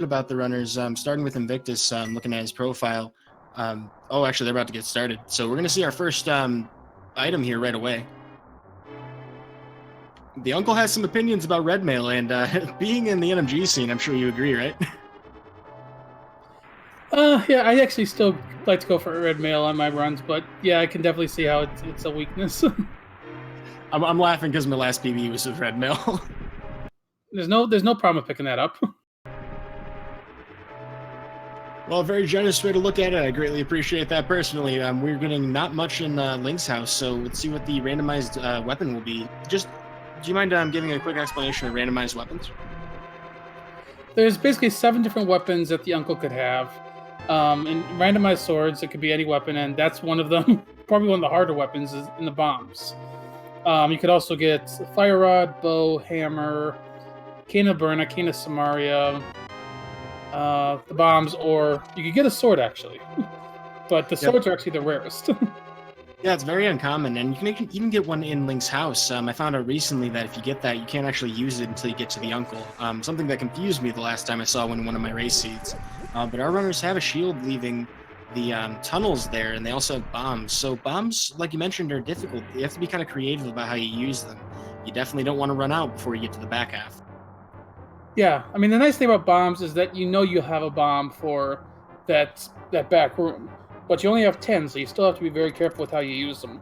about the runners, starting with Invictus, looking at his profile. Oh, actually, they're about to get started. So we're going to see our first item here right away. The uncle has some opinions about red mail, and being in the NMG scene, I'm sure you agree, right? Yeah, I actually still like to go for red mail on my runs, but yeah, I can definitely see how it's a weakness. I'm laughing because my last PB was with red mail. there's no problem with picking that up. Well, a very generous way to look at it. I greatly appreciate that personally. We're getting not much in Link's house, so let's see what the randomized weapon will be. Just, do you mind giving a quick explanation of randomized weapons? There's basically 7 different weapons that the uncle could have. In randomized swords, it could be any weapon, and that's one of them. Probably one of the harder weapons is in the bombs. You could also get fire rod, bow, hammer, cane of Burna, cane of Samaria, the bombs, or you could get a sword actually. But the swords are actually the rarest. Yeah, it's very uncommon, and you can even get one in Link's house. I found out recently that if you get that, you can't actually use it until you get to the uncle. Something that confused me the last time I saw one in one of my race seeds. But our runners have a shield leaving the tunnels there, and they also have bombs. So bombs, like you mentioned, are difficult. You have to be kind of creative about how you use them. You definitely don't want to run out before you get to the back half. Yeah, I mean the nice thing about bombs is that you know you have a bomb for that back room, but you only have 10, so you still have to be very careful with how you use them.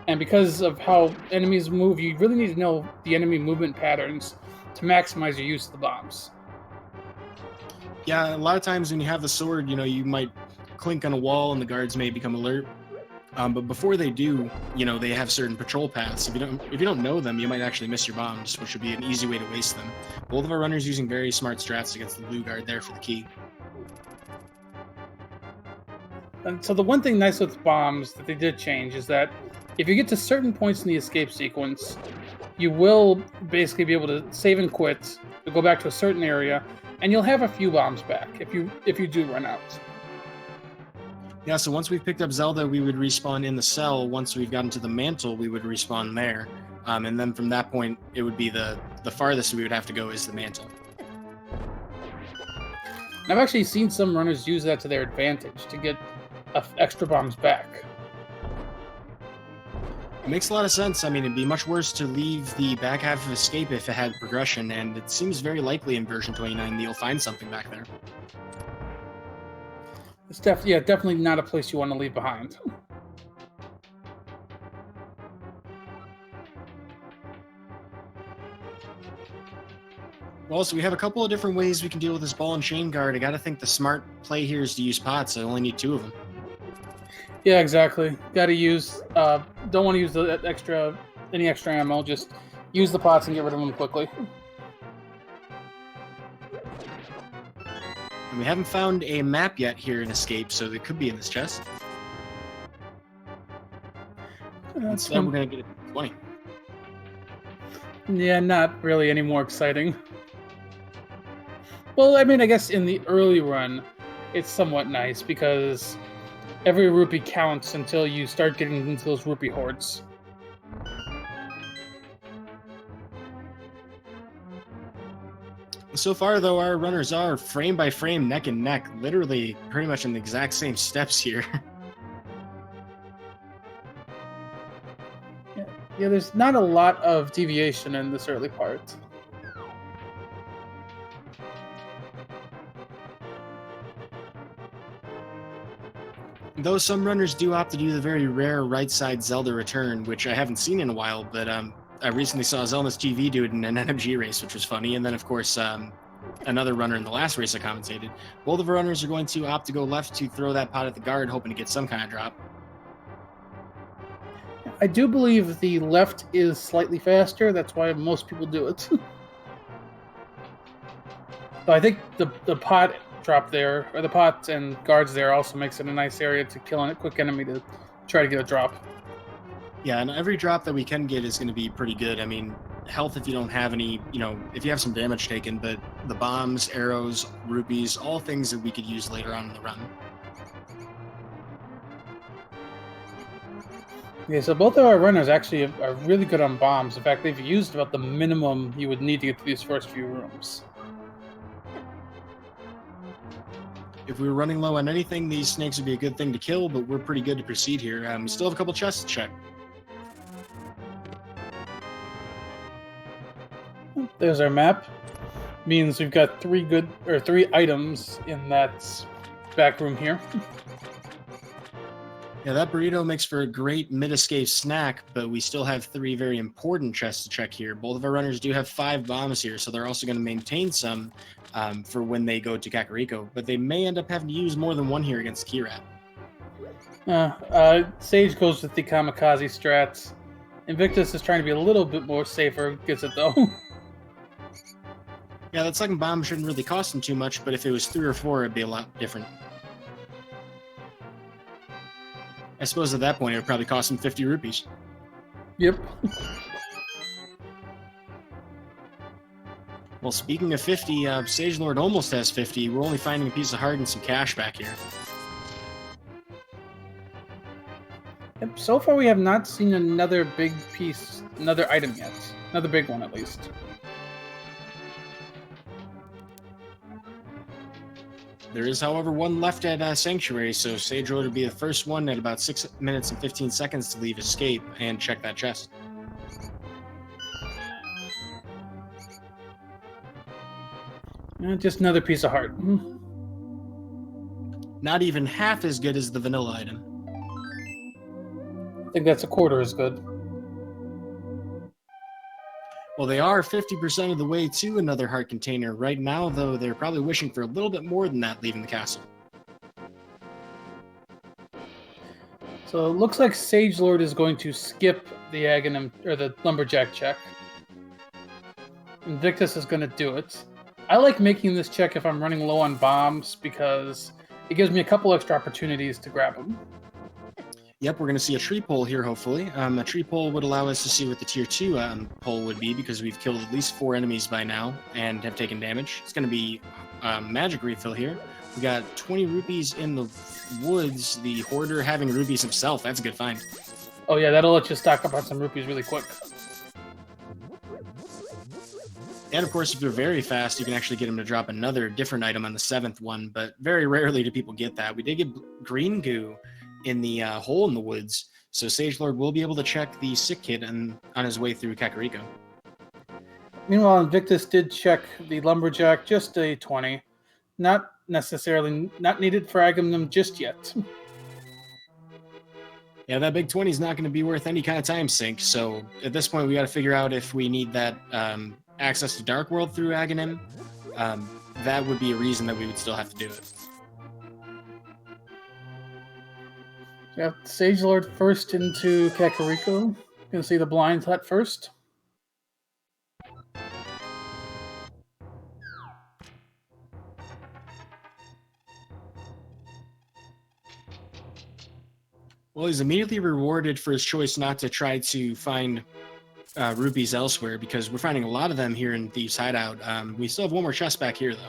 And because of how enemies move, you really need to know the enemy movement patterns to maximize your use of the bombs. Yeah, a lot of times when you have the sword, you might clink on a wall and the guards may become alert. But before they do, they have certain patrol paths. If you don't know them, you might actually miss your bombs, which would be an easy way to waste them. Both of our runners using very smart strats against the blue guard there for the key. And so the one thing nice with bombs that they did change is that if you get to certain points in the escape sequence, you will basically be able to save and quit, go back to a certain area, and you'll have a few bombs back if you do run out. Yeah, so once we've picked up Zelda, we would respawn in the cell. Once we've gotten to the mantle, we would respawn there. And then from that point, it would be the farthest we would have to go is the mantle. I've actually seen some runners use that to their advantage to get extra bombs back. It makes a lot of sense. I mean, it'd be much worse to leave the back half of Escape if it had progression, and it seems very likely in version 29 that you'll find something back there. It's definitely not a place you want to leave behind. Well, so we have a couple of different ways we can deal with this ball and chain guard. I gotta think the smart play here is to use pots. I only need 2 of them. Yeah, exactly. Got to use. Don't want to use any extra ammo. Just use the pots and get rid of them quickly. And we haven't found a map yet here in Escape, so it could be in this chest. Instead, we're gonna get it 20. Yeah, not really any more exciting. Well, I mean, I guess in the early run, it's somewhat nice because every rupee counts until you start getting into those rupee hordes. So far, though, our runners are frame by frame, neck and neck, literally pretty much in the exact same steps here. Yeah, there's not a lot of deviation in this early part. Though some runners do opt to do the very rare right side Zelda return, which I haven't seen in a while, but I recently saw Zelma's TV do it in an NMG race, which was funny, and then of course another runner in the last race I commentated. Both of our runners are going to opt to go left to throw that pot at the guard, hoping to get some kind of drop. I do believe the left is slightly faster. That's why most people do it. But I think the pot drop there, or the pot and guards there, also makes it a nice area to kill a quick enemy to try to get a drop. Yeah, and every drop that we can get is going to be pretty good. I mean, health if you don't have any, if you have some damage taken, but the bombs, arrows, rupees, all things that we could use later on in the run. Yeah, so both of our runners actually are really good on bombs. In fact, they've used about the minimum you would need to get to these first few rooms. If we were running low on anything, these snakes would be a good thing to kill, but we're pretty good to proceed here. We still have a couple chests to check. There's our map. Means we've got three items in that back room here. Yeah, that burrito makes for a great mid-escape snack, but we still have 3 very important chests to check here. Both of our runners do have 5 bombs here, so they're also going to maintain some for when they go to Kakariko, but they may end up having to use more than one here against Kirat. Sage goes with the kamikaze strats. Invictus is trying to be a little bit more safer, gets it though. Yeah, that second bomb shouldn't really cost him too much, but if it was 3 or 4, it'd be a lot different. I suppose at that point it would probably cost him 50 rupees. Yep. Well, speaking of 50, SageLord almost has 50. We're only finding a piece of heart and some cash back here. Yep. So far we have not seen another big piece, another item yet. Another big one at least. There is, however, one left at Sanctuary, so SageLord would be the first one at about 6 minutes and 15 seconds to leave Escape and check that chest. Just another piece of heart. Not even half as good as the vanilla item. I think that's a quarter as good. Well, they are 50% of the way to another heart container. Right now, though, they're probably wishing for a little bit more than that leaving the castle. So it looks like SageLord is going to skip the Aghanim, or the Lumberjack check. Invictus is going to do it. I like making this check if I'm running low on bombs because it gives me a couple extra opportunities to grab them. Yep, we're going to see a tree pole here, hopefully. A tree pole would allow us to see what the tier 2 pole would be because we've killed at least 4 enemies by now and have taken damage. It's going to be magic refill here. We got 20 rupees in the woods, the hoarder having rupees himself. That's a good find. Oh yeah, that'll let you stock up on some rupees really quick. And of course, if you're very fast, you can actually get him to drop another different item on the 7th one, but very rarely do people get that. We did get green goo in the hole in the woods, so SageLord will be able to check the sick kid on his way through Kakariko. Meanwhile, Invictus did check the Lumberjack, just a 20. Not needed for Aghanim just yet. Yeah, that big 20 is not going to be worth any kind of time sink, so at this point we got to figure out if we need that access to Dark World through Aghanim. That would be a reason that we would still have to do it. Yeah, SageLord first into Kakariko. Gonna see the blind hut first. Well, he's immediately rewarded for his choice not to try to find rupees elsewhere because we're finding a lot of them here in Thieves' Hideout. We still have one more chest back here, though.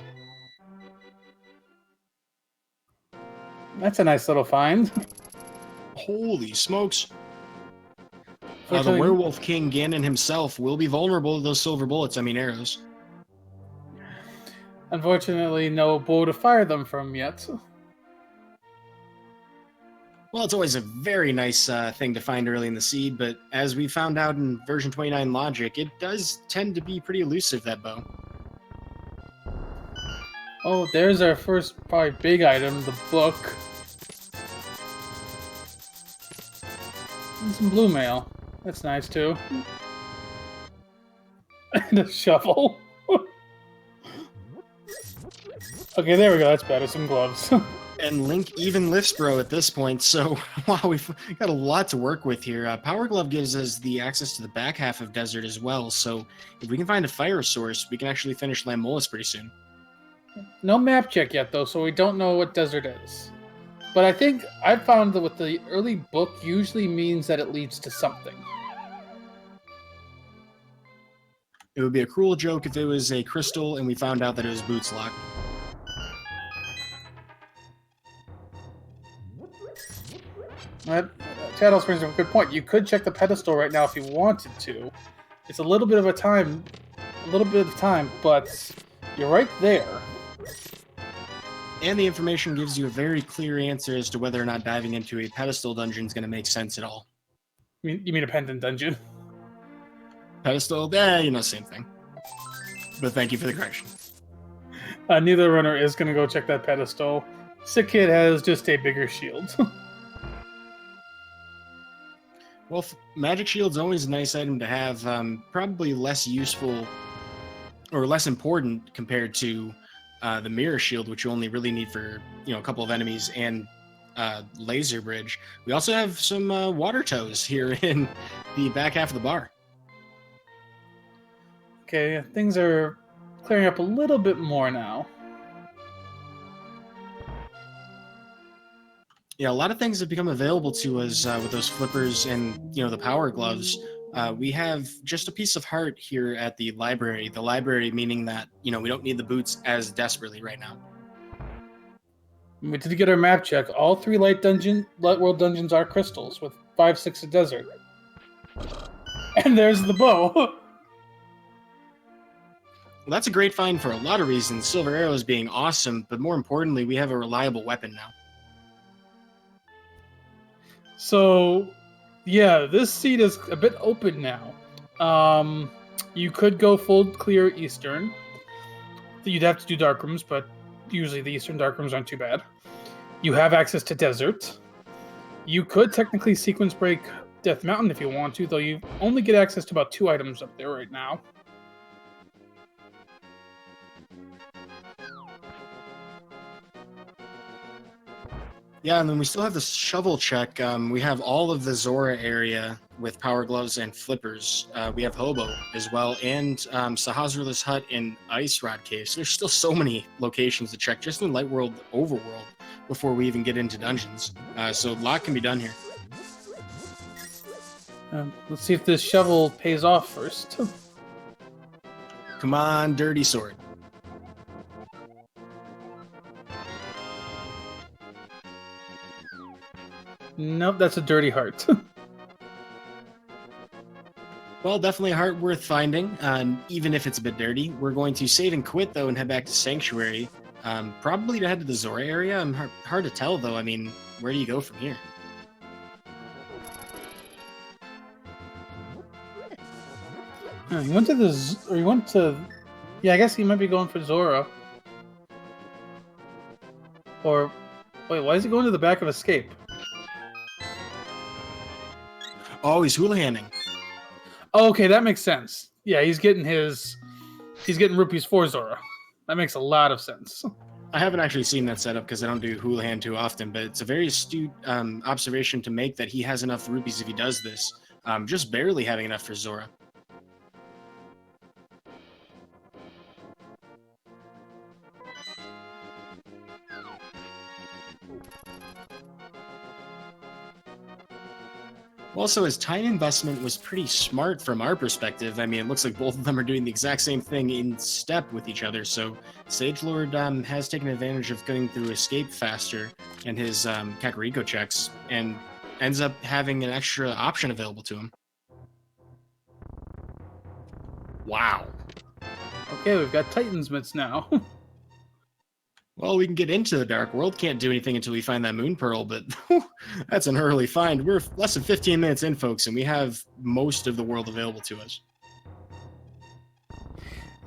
That's a nice little find. Holy smokes. The Werewolf King Ganon himself will be vulnerable to those silver bullets, arrows. Unfortunately, no bow to fire them from yet. Well, it's always a very nice thing to find early in the seed, but as we found out in version 29 logic, it does tend to be pretty elusive, that bow. Oh, there's our first probably big item, the book. And some blue mail. That's nice too. And a shovel. Okay, there we go. That's better. Some gloves. And Link even lifts bro at this point, so wow, we've got a lot to work with here. Power Glove gives us the access to the back half of Desert as well, so if we can find a fire source, we can actually finish Lamolus pretty soon. No map check yet, though, so we don't know what Desert is. But I think I've found that with the early book usually means that it leads to something. It would be a cruel joke if it was a crystal and we found out that it was Boots Lock. Shadows brings up a good point. You could check the pedestal right now if you wanted to. It's a little bit of time, but you're right there. And the information gives you a very clear answer as to whether or not diving into a pedestal dungeon is going to make sense at all. You mean a pendant dungeon? Pedestal, same thing. But thank you for the correction. Neither runner is going to go check that pedestal. Sick Kid has just a bigger shield. Well, Magic Shield's always a nice item to have. Probably less useful or less important compared to the Mirror Shield, which you only really need for a couple of enemies, and Laser Bridge. We also have some Water Toes here in the back half of the bar. Okay, things are clearing up a little bit more now. Yeah, a lot of things have become available to us with those flippers and the power gloves. We have just a piece of heart here at the library. The library meaning that we don't need the boots as desperately right now. We did get our map check. All 3 light world dungeons are crystals with 5-6 a desert. And there's the bow. Well, that's a great find for a lot of reasons. Silver Arrows being awesome, but more importantly, we have a reliable weapon now. So, yeah, this seat is a bit open now. You could go full clear Eastern. You'd have to do dark rooms, but usually the Eastern dark rooms aren't too bad. You have access to desert. You could technically sequence break Death Mountain if you want to, though you only get access to about 2 items up there right now. Yeah, and then we still have the shovel check. We have all of the Zora area with power gloves and flippers. We have Hobo as well, and Sahasrala's Hut and Ice Rod Cave. So there's still so many locations to check just in Light World Overworld before we even get into dungeons. So a lot can be done here. Let's see if this shovel pays off first. Come on, Dirty Sword. Nope, that's a dirty heart. Well, definitely a heart worth finding, even if it's a bit dirty. We're going to save and quit, though, and head back to Sanctuary. Probably to head to the Zora area. Hard to tell, though. I mean, where do you go from here? You went to yeah, I guess he might be going for Zora. Or, wait, why is he going to the back of Escape? Oh, he's hula-handing. Oh, okay, that makes sense. Yeah, he's getting rupees for Zora. That makes a lot of sense. I haven't actually seen that setup because I don't do hula-hand too often, but it's a very astute observation to make that he has enough rupees if he does this. Just barely having enough for Zora. Also, his time investment was pretty smart from our perspective. I mean, it looks like both of them are doing the exact same thing in step with each other. So SageLord has taken advantage of going through Escape faster and his Kakariko checks and ends up having an extra option available to him. Wow. Okay, we've got Titan's Mitts now. Well, we can get into the Dark World. Can't do anything until we find that Moon Pearl, but that's an early find. We're less than 15 minutes in, folks, and we have most of the world available to us.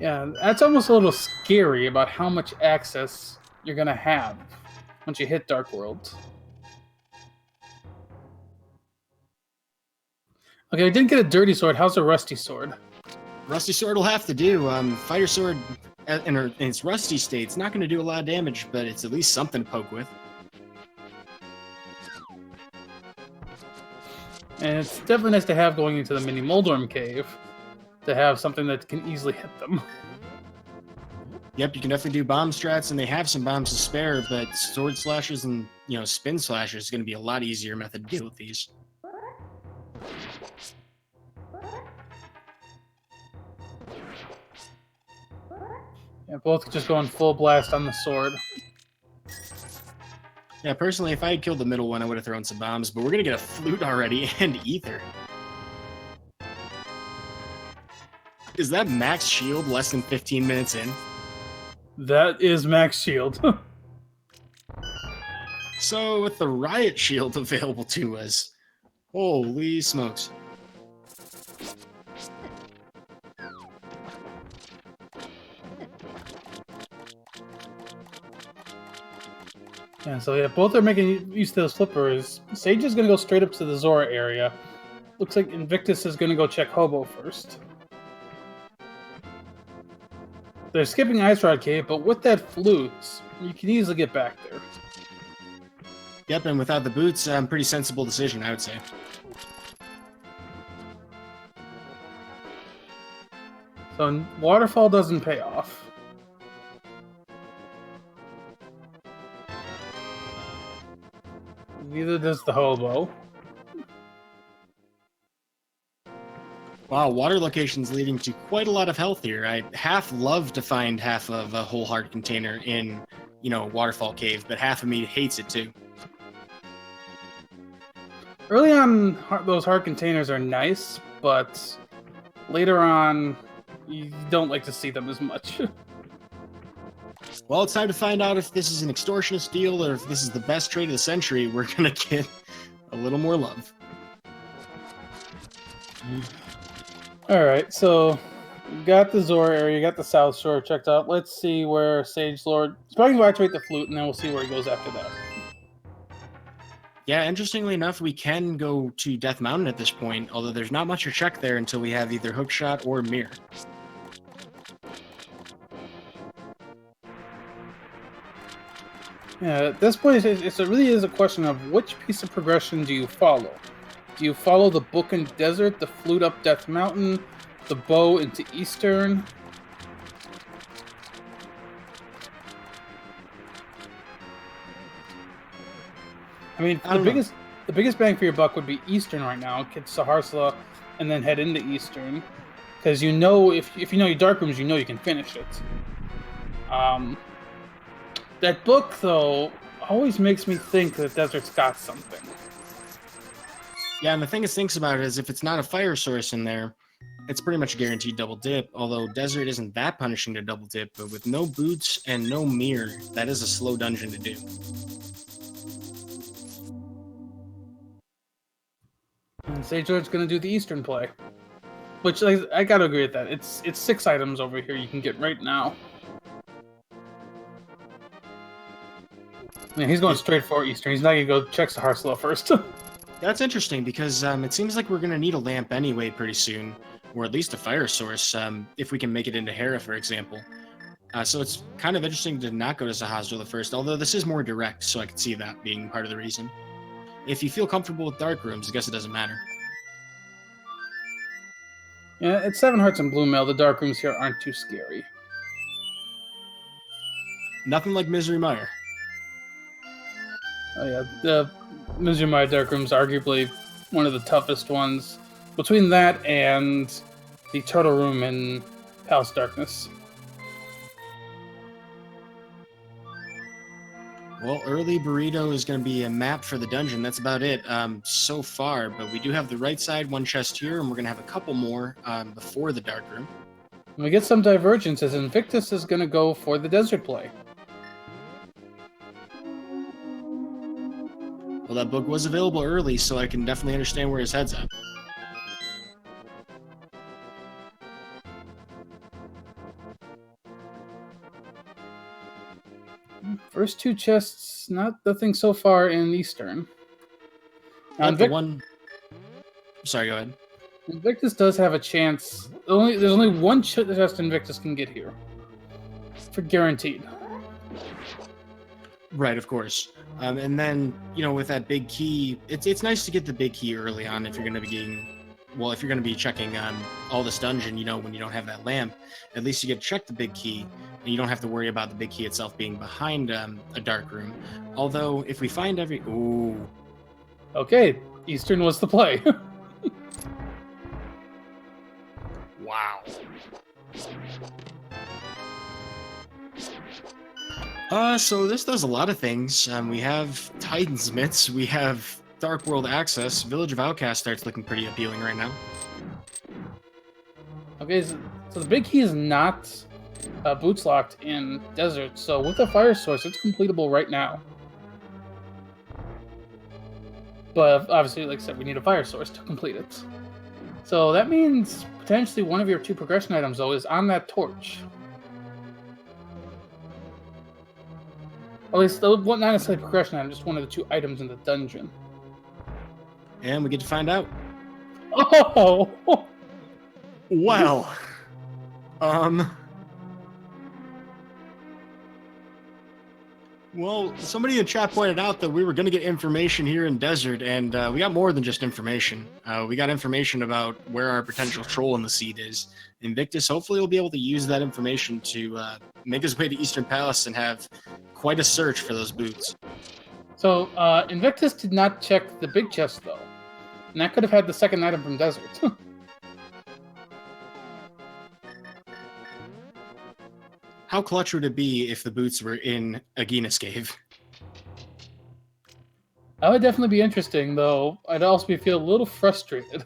Yeah, that's almost a little scary about how much access you're going to have once you hit Dark World. Okay, I didn't get a Dirty Sword. How's a Rusty Sword? Rusty Sword will have to do. Fighter Sword in its rusty state, it's not going to do a lot of damage, but it's at least something to poke with. And it's definitely nice to have going into the mini Moldorm cave to have something that can easily hit them. Yep, you can definitely do bomb strats, and they have some bombs to spare, but sword slashes and spin slashes is going to be a lot easier method to deal with these. Yeah, both just going full blast on the sword. Yeah, personally, if I had killed the middle one, I would have thrown some bombs, but we're going to get a flute already and ether. Is that max shield less than 15 minutes in? That is max shield. So with the riot shield available to us, holy smokes. Yeah, so yeah, both are making use of those flippers. Sage is going to go straight up to the Zora area. Looks like Invictus is going to go check Hobo first. They're skipping Ice Rod Cave, but with that flute, you can easily get back there. Yep, and without the boots, pretty sensible decision, I would say. So Waterfall doesn't pay off. Neither does the Hobo. Wow, water locations leading to quite a lot of health here. I half love to find half of a whole heart container in, Waterfall Cave, but half of me hates it too. Early on, those heart containers are nice, but later on, you don't like to see them as much. Well, it's time to find out if this is an extortionist deal or if this is the best trade of the century. We're gonna get a little more love. Alright, so you got the Zora area, you got the South Shore checked out. Let's see where SageLord... He's probably going to activate the flute, and then we'll see where he goes after that. Yeah, interestingly enough, we can go to Death Mountain at this point, although there's not much to check there until we have either Hookshot or Mirror. Yeah, at this point, it really is a question of which piece of progression do you follow? Do you follow the book in Desert, the flute up Death Mountain, the bow into Eastern? I mean, the biggest bang for your buck would be Eastern right now. Get Saharsla and then head into Eastern, because if you know your dark rooms, you know you can finish it. That book though always makes me think that Desert's got something. Yeah, and the thing it thinks about it is if it's not a fire source in there, it's pretty much guaranteed double dip, although Desert isn't that punishing to double dip, but with no boots and no mirror, that is a slow dungeon to do. And SageLord's gonna do the Eastern play. Which, I gotta agree with that. It's 6 items over here you can get right now. I mean, he's going straight for Eastern. He's not gonna go check Saharsla first. That's interesting because it seems like we're going to need a lamp anyway pretty soon, or at least a fire source, if we can make it into Hera, for example. So it's kind of interesting to not go to Sahasrahla first, although this is more direct, so I could see that being part of the reason. If you feel comfortable with dark rooms, I guess it doesn't matter. Yeah, at 7 Hearts and Blue Mail, the dark rooms here aren't too scary. Nothing like Misery Mire. Oh yeah, the Mizumai Dark Room's arguably one of the toughest ones. Between that and the Turtle Room in Palace Darkness. Well, early burrito is going to be a map for the dungeon. That's about it so far, but we do have the right side, one chest here, and we're going to have a couple more before the dark room. And we get some divergence as Invictus is going to go for the desert play. Well, that book was available early, so I can definitely understand where his head's at. First 2 chests, nothing so far in Eastern. Now, Sorry, go ahead. Invictus does have a chance. There's only 1 chest Invictus can get here. For guaranteed. Right, of course. And then, with that big key, it's nice to get the big key early on if you're going to be checking all this dungeon, when you don't have that lamp. At least you get to check the big key, and you don't have to worry about the big key itself being behind a dark room. Although, if we find Ooh. Okay, Eastern was the play. Wow. So this does a lot of things. We have Titan's Mitts, we have Dark World Access. Village of Outcast starts looking pretty appealing right now. Okay, so the big key is not boots locked in Desert, so with a fire source, it's completable right now. But obviously, like I said, we need a fire source to complete it. So that means potentially one of your 2 progression items, though, is on that torch. At least, not necessarily progression item, just one of the 2 items in the dungeon. And we get to find out. Oh! Well, well, somebody in chat pointed out that we were going to get information here in Desert, and we got more than just information. We got information about where our potential troll in the seed is. Invictus hopefully will be able to use that information to make his way to Eastern Palace and have quite a search for those boots. So, Invictus did not check the big chest, though. And that could have had the second item from Desert. How clutch would it be if the boots were in Agina's cave? That would definitely be interesting, though. I'd also feel a little frustrated.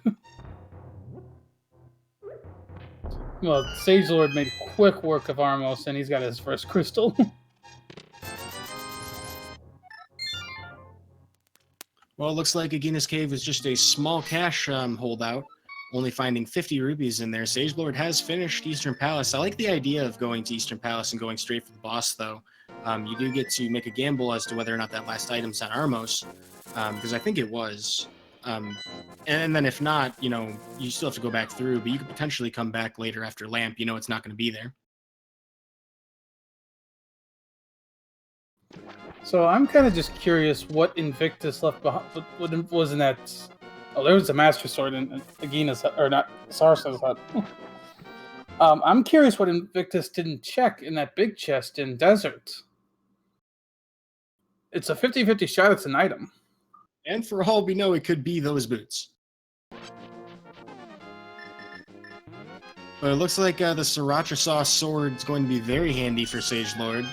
Well, SageLord made quick work of Armos, and he's got his first crystal. Well, it looks like Agina's cave was just a small cash holdout, only finding 50 rubies in there. SageLord has finished Eastern Palace. I like the idea of going to Eastern Palace and going straight for the boss, though. You do get to make a gamble as to whether or not that last item's on Armos, because I think it was. And then if not, you know, you still have to go back through, but you could potentially come back later after Lamp. You know it's not going to be there. So I'm kind of just curious what Invictus left behind. What was in that? Oh, there was a Master Sword in Agina's hut, or not Sarsa's hut. I'm curious what Invictus didn't check in that big chest in Desert. It's a 50-50 shot it's an item. And for all we know, it could be those boots. But it looks like the Sriracha Sauce sword is going to be very handy for SageLord.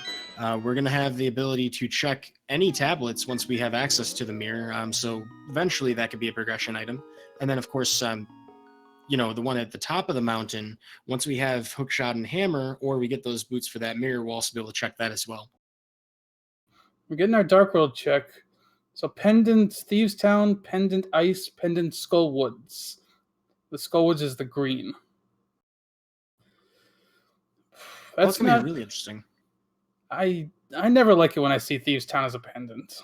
We're going to have the ability to check any tablets once we have access to the mirror. So eventually that could be a progression item. And then, of course, you know, the one at the top of the mountain, once we have Hookshot and Hammer, or we get those boots for that mirror, we'll also be able to check that as well. We're getting our Dark World check. So Pendant Thieves Town, Pendant Ice, Pendant Skullwoods. The Skullwoods is the green. That's going to be really interesting. I never like it when I see Thieves Town as a pendant.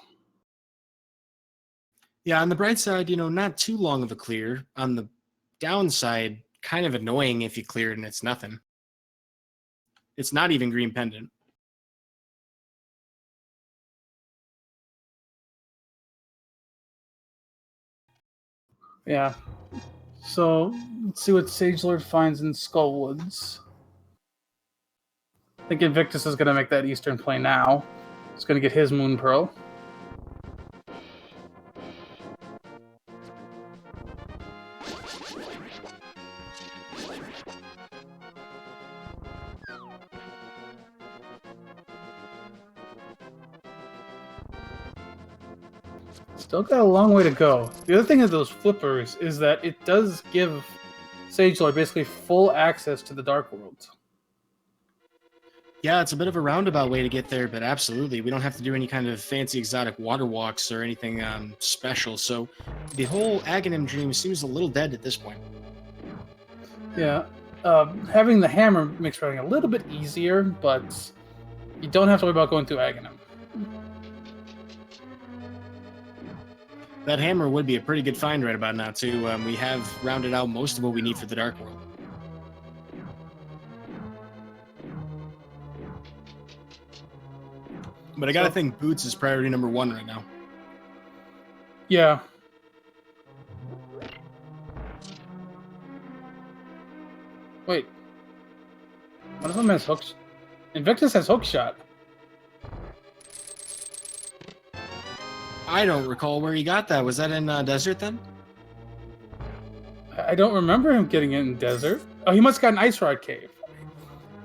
Yeah, on the bright side, you know, not too long of a clear. On the downside, kind of annoying if you clear it and it's nothing. It's not even green pendant. Yeah. So let's see what SageLord finds in Skullwoods. I think Invictus is going to make that Eastern play now. He's going to get his Moon Pearl. Still got a long way to go. The other thing of those flippers is that it does give SageLord basically full access to the Dark World. Yeah, it's a bit of a roundabout way to get there, but absolutely. We don't have to do any kind of fancy exotic water walks or anything special. So the whole Aghanim dream seems a little dead at this point. Yeah. Having the hammer makes running a little bit easier, but you don't have to worry about going through Aghanim. That hammer would be a pretty good find right about now, too. We have rounded out most of what we need for the Dark World. But I gotta think Boots is priority number 1 right now. Yeah. Wait. One of them has hooks. Invictus has hookshot. I don't recall where he got that. Was that in Desert then? I don't remember him getting it in Desert. Oh, he must have got an Ice Rod Cave.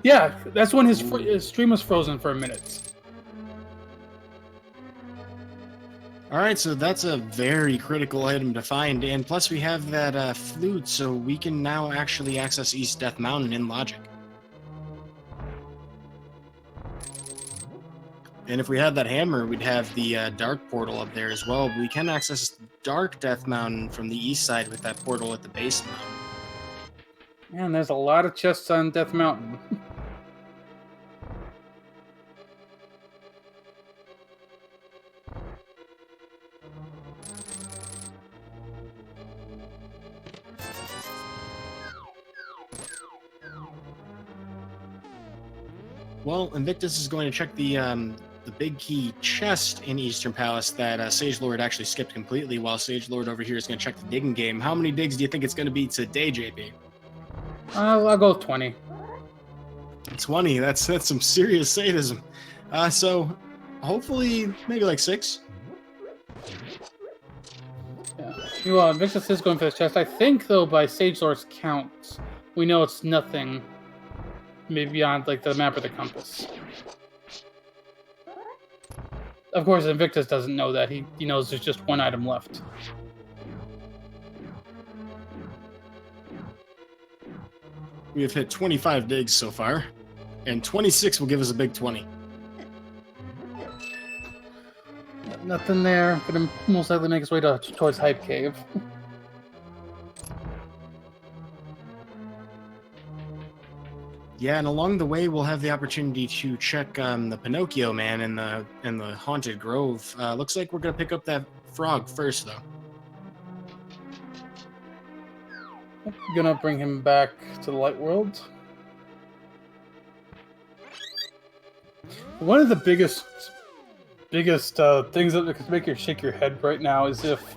Yeah, that's when his stream was frozen for a minute. All right, so that's a very critical item to find, and plus we have that flute, so we can now actually access East Death Mountain in Logic. And if we had that hammer, we'd have the dark portal up there as well. But we can access Dark Death Mountain from the east side with that portal at the base of the mountain. Man, there's a lot of chests on Death Mountain. Well, Invictus is going to check the big key chest in Eastern Palace that SageLord actually skipped completely, while SageLord over here is going to check the digging game. How many digs do you think it's going to be today, JP? I'll go with 20. 20. That's some serious sadism. So hopefully maybe like 6. Yeah. Well, Invictus is going for this chest. I think, though, by SageLord's count, we know it's nothing maybe beyond like the map or the compass. Of course, Invictus doesn't know that. He knows there's just one item left. We have hit 25 digs so far, and 26 will give us a big 20. Nothing there. Gonna most likely make his way towards Hype Cave. Yeah, and along the way we'll have the opportunity to check the Pinocchio man in the Haunted Grove. Looks like we're gonna pick up that frog first, though. Gonna bring him back to the Light World. One of the biggest things that could make you shake your head right now is if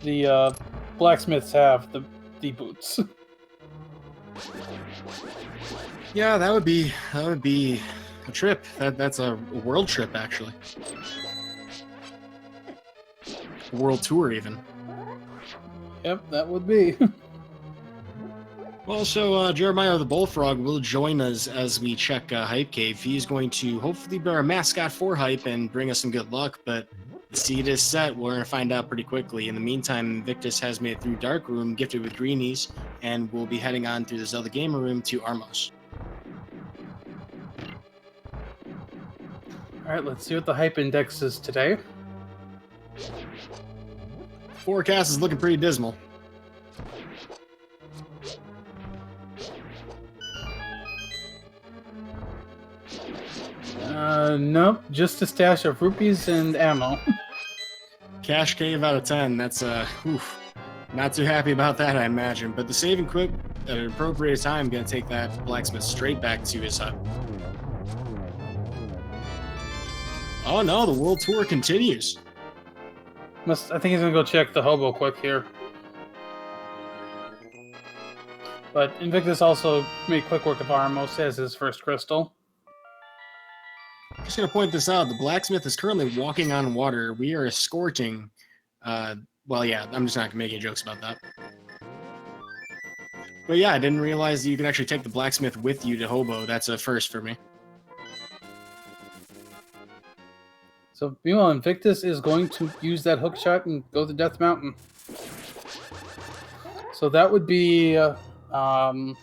the blacksmiths have the boots. Yeah, that would be a trip. That's a world trip, actually. A world tour, even. Yep, that would be. Well, so Jeremiah the Bullfrog will join us as we check Hype Cave. He's going to hopefully be our mascot for Hype and bring us some good luck, but the seed is set. We're going to find out pretty quickly. In the meantime, Invictus has made it through Dark Room, gifted with greenies, and we'll be heading on through the Zelda Gamer Room to Armos. Alright, let's see what the Hype Index is today. Forecast is looking pretty dismal. Nope, just a stash of rupees and ammo. Cash Cave out of 10. That's not too happy about that, I imagine. But the save and quick at an appropriate time going to take that blacksmith straight back to his hut. Oh no, the world tour continues. I think he's gonna go check the hobo quick here. But Invictus also made quick work of Armos as his first crystal. Just going to point this out. The blacksmith is currently walking on water. We are escorting... well, yeah, I'm just not going to make any jokes about that. But yeah, I didn't realize that you could actually take the blacksmith with you to Hobo. That's a first for me. So, meanwhile, Invictus is going to use that hook shot and go to Death Mountain. So that would be 14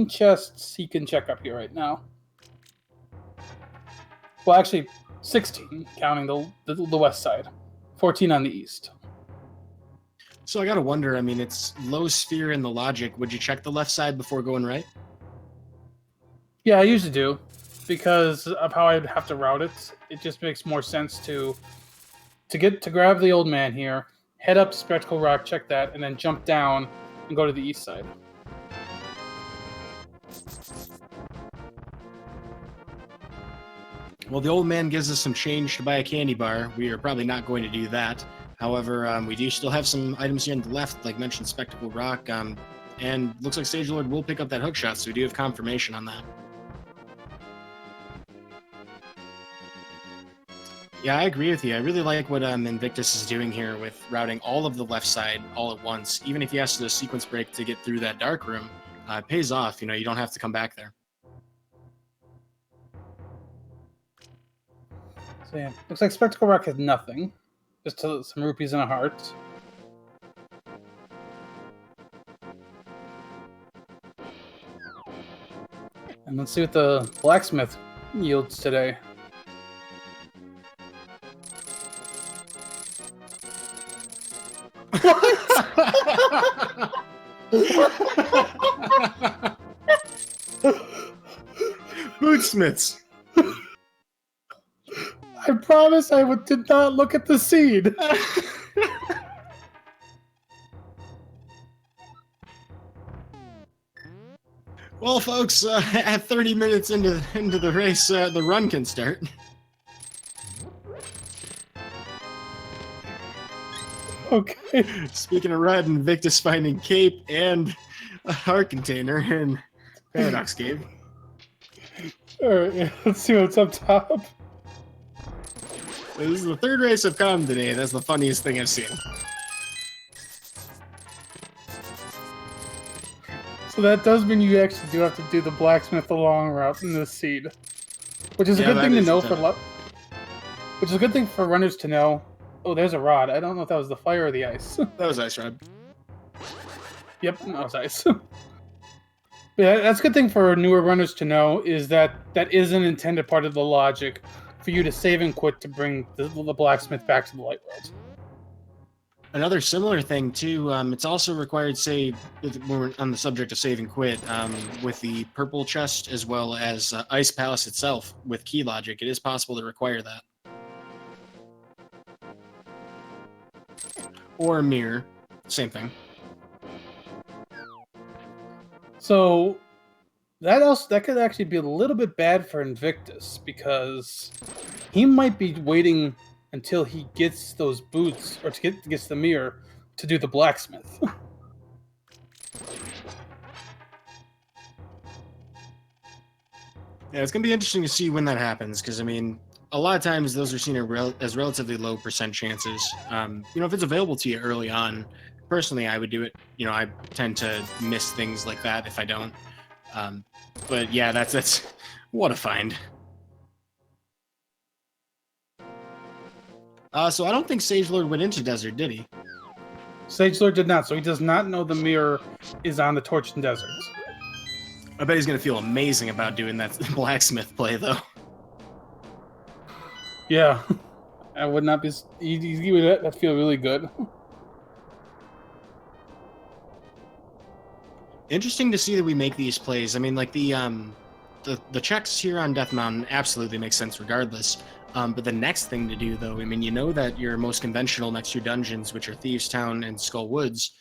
chests he can check up here right now. Well, actually, 16, counting the west side. 14 on the east. So I gotta wonder, I mean, it's low sphere in the logic. Would you check the left side before going right? Yeah, I usually do. Because of how I'd have to route it. It just makes more sense to grab the old man here, head up to Spectacle Rock, check that, and then jump down and go to the east side. Well, the old man gives us some change to buy a candy bar. We are probably not going to do that. However, we do still have some items here on the left, like mentioned Spectacle Rock, and looks like SageLord will pick up that hookshot, so we do have confirmation on that. Yeah, I agree with you. I really like what Invictus is doing here with routing all of the left side all at once. Even if he has to sequence break to get through that dark room, it pays off. You know, you don't have to come back there. So yeah, looks like Spectacle Rock has nothing. Just some rupees and a heart. And let's see what the blacksmith yields today. Bootsmiths. I promise did not look at the seed. Well, folks, at 30 minutes into the race, the run can start. Okay. Speaking of red, Invictus finding Cape and a heart container in Paradox Cave. Alright, yeah, let's see what's up top. This is the third race I've come today. That's the funniest thing I've seen. So that does mean you actually do have to do the blacksmith the long route in this seed, which is a good thing to know which is a good thing for runners to know. Oh, there's a rod. I don't know if that was the fire or the ice. That was ice rod. Yep, that was ice. Yeah, that's a good thing for newer runners to know, is that that is an intended part of the logic for you to save and quit to bring the blacksmith back to the light world. Another similar thing, too, it's also required, say, when we're on the subject of save and quit, with the purple chest as well as Ice Palace itself, with key logic, it is possible to require that. Or a mirror, same thing. So that could actually be a little bit bad for Invictus, because he might be waiting until he gets those boots, or gets the mirror, to do the blacksmith. Yeah, it's going to be interesting to see when that happens, because, I mean, a lot of times those are seen as relatively low percent chances. If it's available to you early on, personally, I would do it. I tend to miss things like that if I don't. But yeah, that's what a find. So I don't think SageLord went into Desert, did he? SageLord did not, so he does not know the mirror is on the Torched Desert. I bet he's going to feel amazing about doing that blacksmith play, though. Yeah. I would not be... He would feel really good. Interesting to see that we make these plays. I mean, like, the checks here on Death Mountain absolutely make sense regardless. But the next thing to do, though, I mean, you know that your most conventional next two dungeons, which are Thieves' Town and Skull Woods,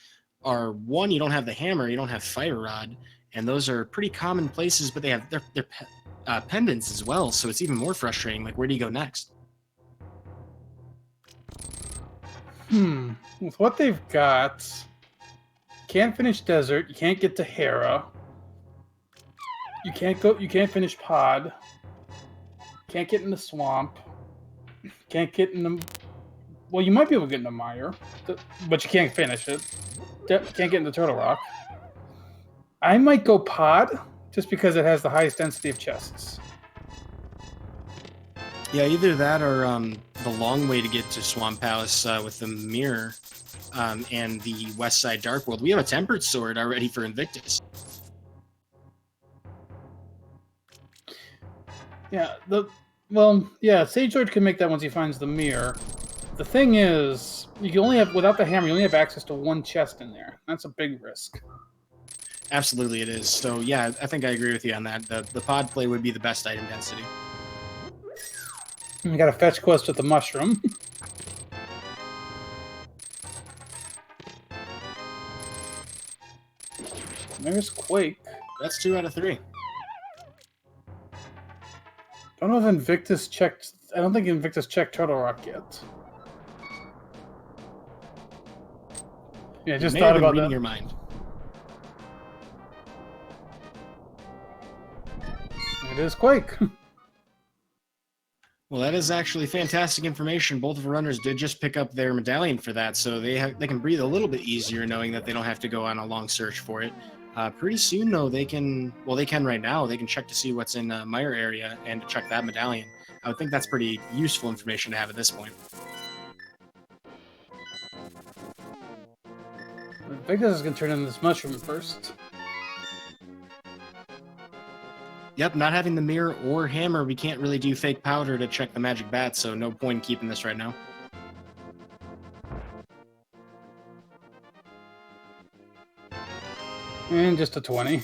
are, one, you don't have the hammer, you don't have Fire Rod, and those are pretty common places, but they have their pendants as well, so it's even more frustrating. Like, where do you go next? With what they've got, can't finish Desert, you can't get to Hera, you can't finish Pod, can't get in the Swamp, can't get in the... Well, you might be able to get in the Mire, but you can't finish it. Can't get in the Turtle Rock. I might go Pod, just because it has the highest density of chests. Yeah, either that or the long way to get to Swamp Palace with the mirror and the West Side Dark World. We have a Tempered Sword already for Invictus. Yeah, SageLord can make that once he finds the mirror. The thing is, you can only have, without the hammer, you only have access to one chest in there. That's a big risk. Absolutely it is. So yeah, I think I agree with you on that. The pod play would be the best item density. We got a fetch quest with the mushroom. There's Quake. That's 2 out of 3. I don't know if Invictus checked... I don't think Invictus checked Turtle Rock yet. Yeah, just thought about that. Your mind. It is Quake. Well, that is actually fantastic information. Both of the runners did just pick up their medallion for that, so they can breathe a little bit easier knowing that they don't have to go on a long search for it. Pretty soon, though, they can right now. They can check to see what's in Mire area and check that medallion. I would think that's pretty useful information to have at this point. Invictus is going to turn into this mushroom first. Yep, not having the mirror or hammer, we can't really do fake powder to check the magic bat, so no point in keeping this right now. And just a 20.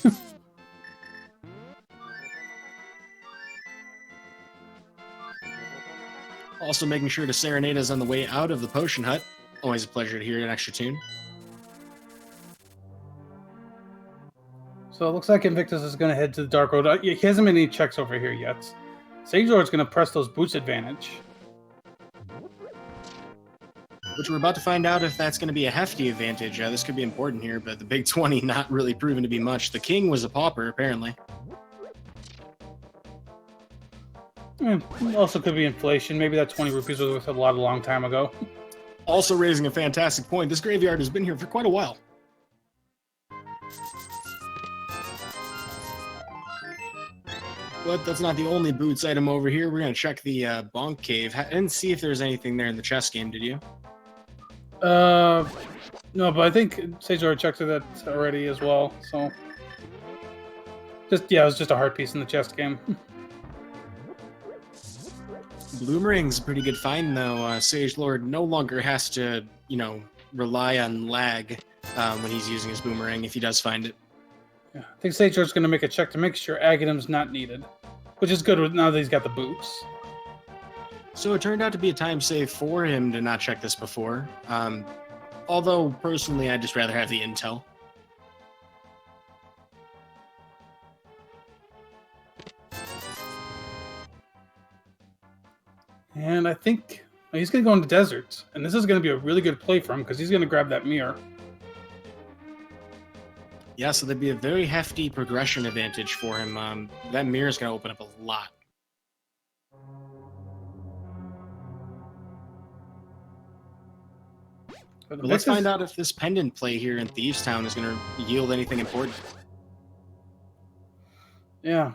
Also making sure to serenade us on the way out of the potion hut. Always a pleasure to hear an extra tune. So it looks like Invictus is going to head to the Dark Road. He hasn't made any checks over here yet. SageLord's going to press those boots advantage. Which we're about to find out if that's going to be a hefty advantage. This could be important here, but the big 20 not really proven to be much. The king was a pauper, apparently. Also could be inflation. Maybe that 20 rupees was worth a lot a long time ago. Also raising a fantastic point, this graveyard has been here for quite a while. But that's not the only boots item over here. We're going to check the Bonk Cave. I didn't see if there's anything there in the chess game, did you? No, but I think SageLord checked that already as well, so... it was just a heart piece in the chest game. Bloomerang's a pretty good find, though. SageLord no longer has to, rely on lag when he's using his boomerang if he does find it. Yeah, I think SageLord's going to make a check to make sure Aghatim's not needed, which is good now that he's got the boots. So it turned out to be a time save for him to not check this before. Although, personally, I'd just rather have the intel. And I think he's going to go into desert. And this is going to be a really good play for him because he's going to grab that mirror. Yeah, so there'd be a very hefty progression advantage for him. That mirror is going to open up a lot. But let's find out if this pendant play here in Thieves Town is going to yield anything important. Yeah.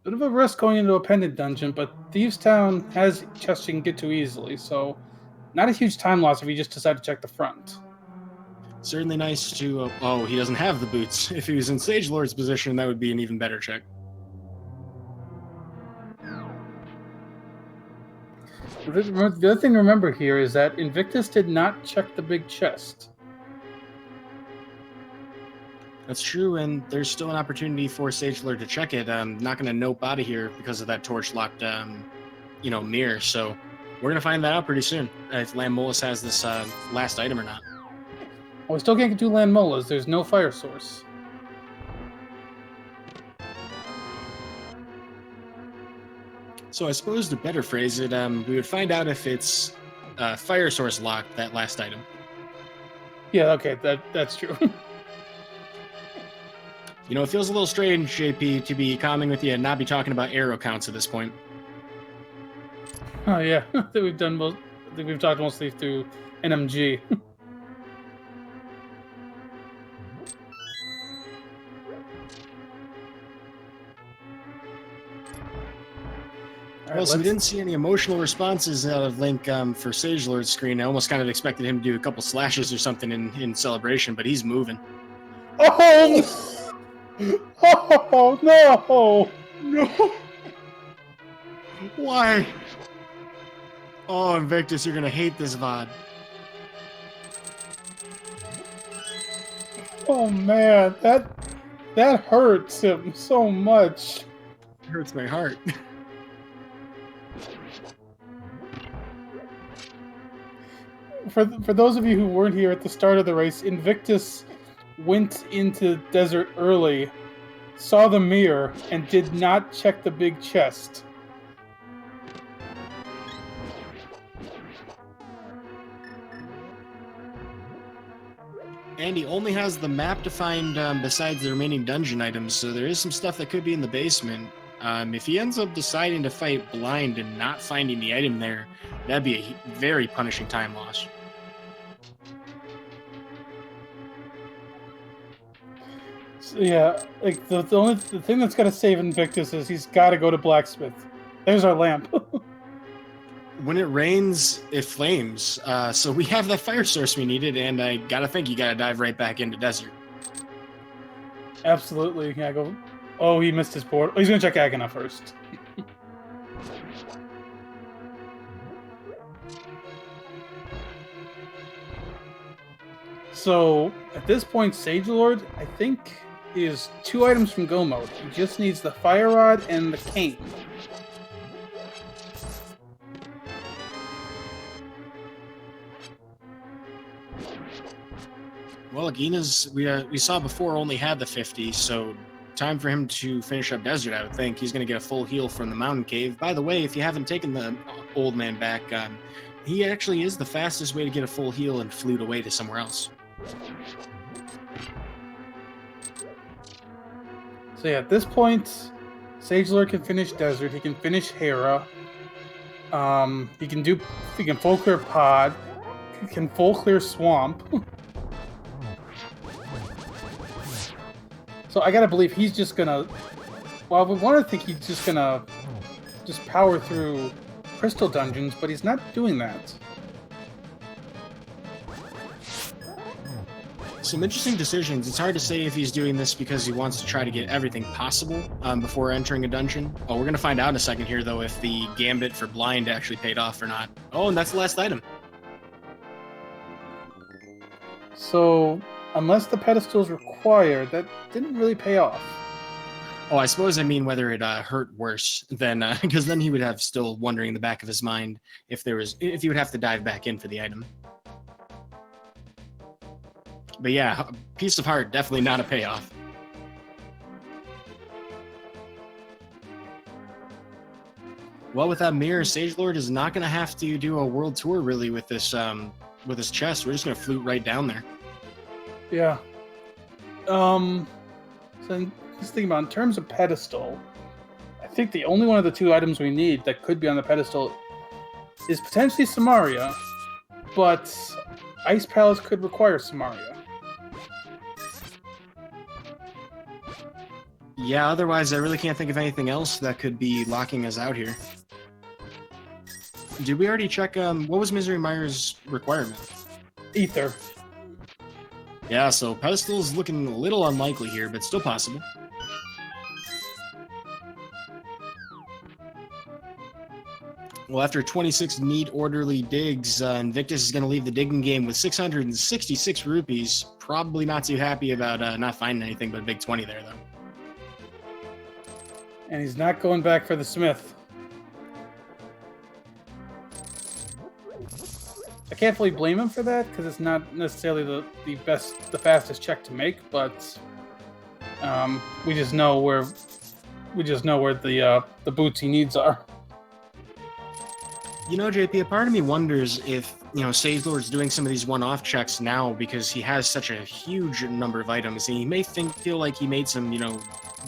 Bit of a risk going into a pendant dungeon, but Thieves Town has chests you can get to easily, so not a huge time loss if you just decide to check the front. Certainly nice to... oh, he doesn't have the boots. If he was in SageLord's position, that would be an even better check. The other thing to remember here is that Invictus did not check the big chest. That's true, and there's still an opportunity for SageLord to check it. I'm not going to nope out of here because of that torch-locked, mirror. So we're going to find that out pretty soon, if Lammolas has this last item or not. Well, we still can't do Lammolas. There's no fire source. So I suppose to better phrase it, we would find out if it's fire source locked, that last item. Yeah, okay, that's true. It feels a little strange, JP, to be calming with you and not be talking about arrow counts at this point. Oh yeah, I think we've talked mostly through NMG. Well, so we didn't see any emotional responses out of Link for SageLord's screen. I almost kind of expected him to do a couple slashes or something in celebration, but he's moving. Oh! Oh, no! No! Why? Oh, Invictus, you're going to hate this VOD. Oh, man, that hurts him so much. It hurts my heart. For those of you who weren't here at the start of the race, Invictus went into desert early, saw the mirror, and did not check the big chest. And he only has the map to find besides the remaining dungeon items, so there is some stuff that could be in the basement. If he ends up deciding to fight blind and not finding the item there, that'd be a very punishing time loss. So, yeah, like the thing that's gonna save Invictus is he's got to go to Blacksmith. There's our lamp. When it rains, it flames. So we have that fire source we needed, and I gotta think you gotta dive right back into desert. Absolutely. Yeah, go. Oh, he missed his board. Oh, he's gonna check Agana first. So at this point, SageLord, I think He is 2 items from go mode. He just needs the fire rod and the cane. Well, Agina's we saw before only had the 50, so time for him to finish up Desert. I would think he's going to get a full heal from the Mountain Cave. By the way, if you haven't taken the old man back, he actually is the fastest way to get a full heal and flute away to somewhere else. So yeah, at this point, SageLord can finish Desert. He can finish Hera. He can full clear Pod. He can full clear Swamp. So I gotta believe he's just gonna. Well, we want to think he's just gonna power through crystal dungeons, but he's not doing that. Some interesting decisions. It's hard to say if he's doing this because he wants to try to get everything possible before entering a dungeon. Oh, we're going to find out in a second here, though, if the gambit for blind actually paid off or not. Oh, and that's the last item. So, unless the pedestal is required, that didn't really pay off. Oh, I suppose I mean whether it hurt worse than because then he would have still wondering in the back of his mind if he would have to dive back in for the item. But yeah, Piece of Heart, definitely not a payoff. Well, with that mirror, SageLord is not going to have to do a world tour really with this chest. We're just going to flute right down there. Yeah. So just thinking about in terms of pedestal, I think the only one of the 2 items we need that could be on the pedestal is potentially Samaria, but Ice Palace could require Samaria. Yeah, otherwise I really can't think of anything else that could be locking us out here. Did we already check, what was Misery Mire's requirement? Ether. Yeah, so pedestal's looking a little unlikely here, but still possible. Well, after 26 neat, orderly digs, Invictus is going to leave the digging game with 666 rupees. Probably not too happy about not finding anything but a big 20 there, though. And he's not going back for the Smith. I can't fully blame him for that because it's not necessarily the fastest check to make, but we just know where the boots he needs are. You know, JP, a part of me wonders if, SageLord's doing some of these one-off checks now because he has such a huge number of items, and he may feel like he made some,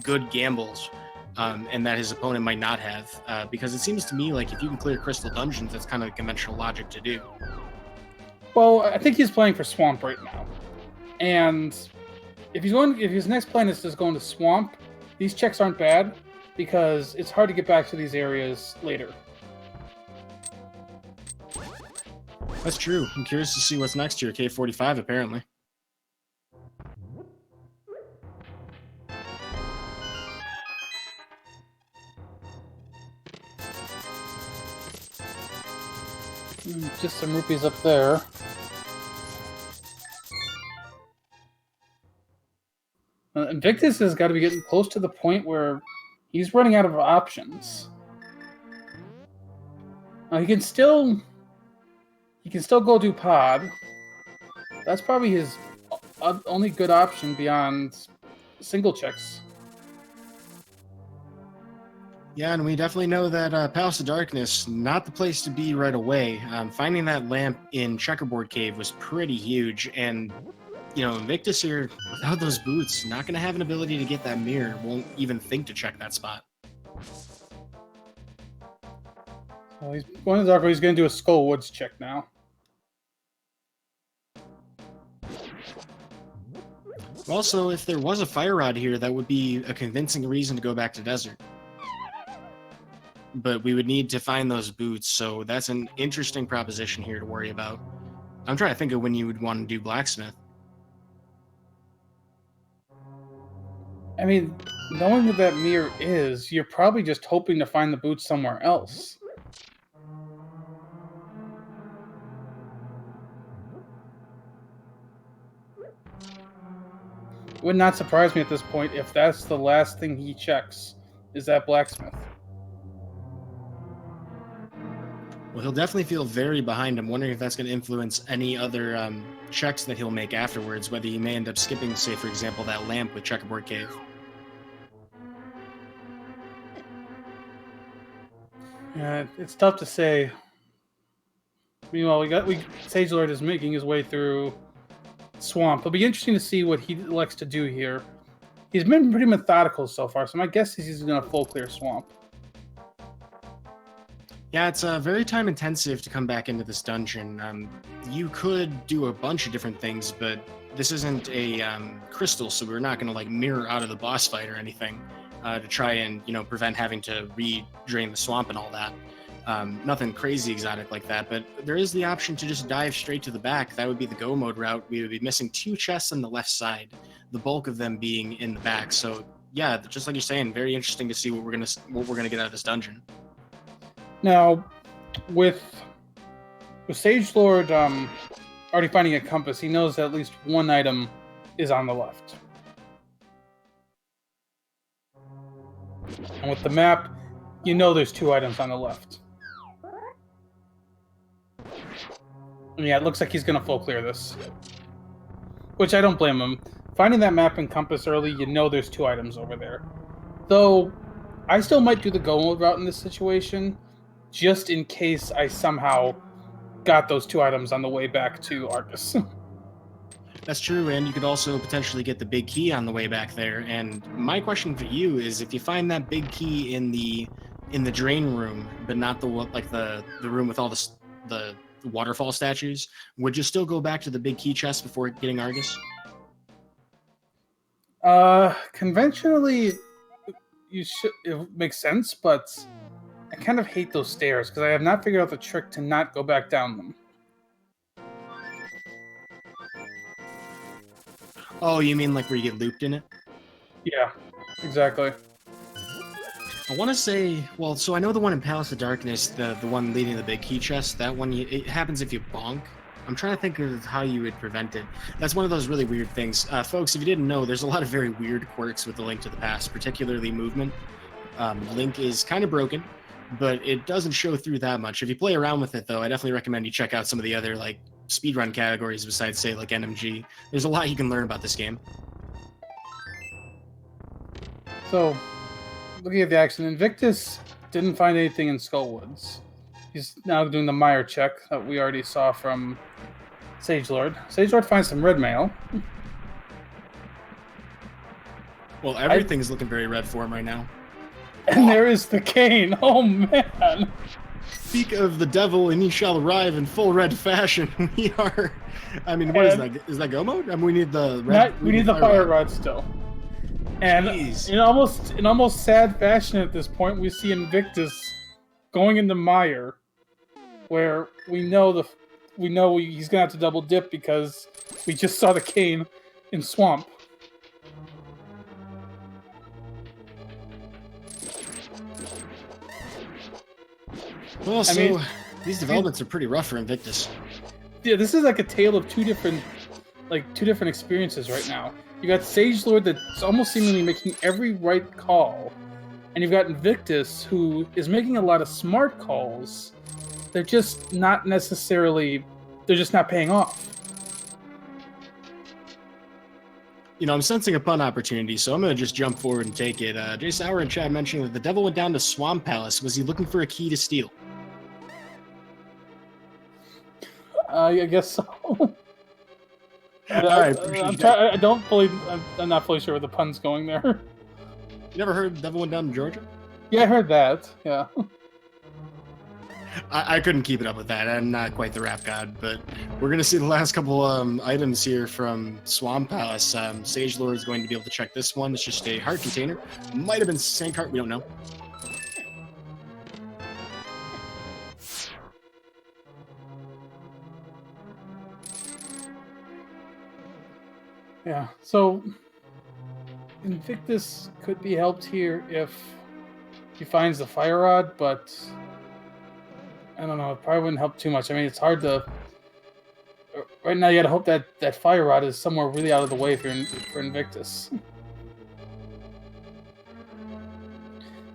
good gambles, and that his opponent might not have, because it seems to me like if you can clear crystal dungeons, that's kind of the conventional logic to do. Well, I think he's playing for Swamp right now, and if his next plan is just going to Swamp, these checks aren't bad because it's hard to get back to these areas later. That's true. I'm curious to see what's next here. K45, apparently. Just some rupees up there. Invictus has got to be getting close to the point where he's running out of options. He can still go do Pod. That's probably his only good option beyond single checks. Yeah, and we definitely know that Palace of Darkness, not the place to be right away. Finding that lamp in Checkerboard Cave was pretty huge, and, Invictus here, without those boots, not going to have an ability to get that mirror, won't even think to check that spot. Well, he's going to the dark, he's going to do a Skull Woods check now. Also, if there was a fire rod here, that would be a convincing reason to go back to Desert. But we would need to find those boots, so that's an interesting proposition here to worry about. I'm trying to think of when you would want to do Blacksmith. I mean, knowing what that mirror is, you're probably just hoping to find the boots somewhere else. Would not surprise me at this point if that's the last thing he checks, is that blacksmith. Well, he'll definitely feel very behind. I'm wondering if that's going to influence any other checks that he'll make afterwards, whether he may end up skipping, say, for example, that lamp with Checkerboard Cave. Yeah, it's tough to say. Meanwhile, SageLord is making his way through Swamp. It'll be interesting to see what he elects to do here. He's been pretty methodical so far, so my guess is he's going to full clear Swamp. Yeah, it's very time intensive to come back into this dungeon. You could do a bunch of different things, but this isn't a crystal, so we're not going to like mirror out of the boss fight or anything to try and prevent having to re-drain the swamp and all that. Nothing crazy exotic like that, but there is the option to just dive straight to the back. That would be the go mode route. We would be missing 2 chests on the left side, the bulk of them being in the back. So yeah, just like you're saying, very interesting to see what we're gonna get out of this dungeon. Now, with SageLord already finding a compass, he knows that at least one item is on the left. And with the map, you know there's 2 items on the left. And yeah, it looks like he's going to full clear this. Which I don't blame him. Finding that map and compass early, you know there's 2 items over there. Though, I still might do the go mode route in this situation, just in case I somehow got those 2 items on the way back to Argus. That's true, and you could also potentially get the big key on the way back there. And my question for you is, if you find that big key in the drain room, but not the room with all the waterfall statues, would you still go back to the big key chest before getting Argus? Conventionally, it makes sense, but I kind of hate those stairs because I have not figured out the trick to not go back down them. Oh, you mean like where you get looped in it? Yeah, exactly. I want to say, well, so I know the one in Palace of Darkness, the one leading to the big key chest, that one, it happens if you bonk. I'm trying to think of how you would prevent it. That's one of those really weird things. Folks, if you didn't know, there's a lot of very weird quirks with the Link to the Past, particularly movement. Link is kind of broken, but it doesn't show through that much. If you play around with it, though, I definitely recommend you check out some of the other like speedrun categories besides, say, like NMG. There's a lot you can learn about this game. So, looking at the action, Invictus didn't find anything in Skullwoods. He's now doing the Mire check that we already saw from SageLord. SageLord finds some red mail. Well, everything's looking very red for him right now. And there is the cane. Oh, man. Speak of the devil, and he shall arrive in full red fashion. We are... I mean, what is that? Is that go mode? I mean, we need the red... We need the fire rod still. And in almost sad fashion at this point, we see Invictus going into Mire, where we know he's gonna have to double dip because we just saw the cane in Swamp. Well, these developments are pretty rough for Invictus. Yeah, this is like a tale of two different experiences right now. You got SageLord that's almost seemingly making every right call, and you've got Invictus who is making a lot of smart calls. They're just not paying off. I'm sensing a pun opportunity, so I'm going to just jump forward and take it. Jay Sauer in chat mentioning that the devil went down to Swamp Palace. Was he looking for a key to steal? I guess so. All right, I'm not fully sure where the pun's going there. You never heard the devil went down to Georgia? Yeah, I heard that. Yeah. I couldn't keep it up with that. I'm not quite the rap god, but we're going to see the last couple items here from Swamp Palace. SageLord is going to be able to check this one. It's just a heart container. Might have been Sank Heart. We don't know. Yeah, so Invictus could be helped here if he finds the fire rod, but I don't know, it probably wouldn't help too much. I mean, it's hard to... Right now, you gotta hope that fire rod is somewhere really out of the way for Invictus.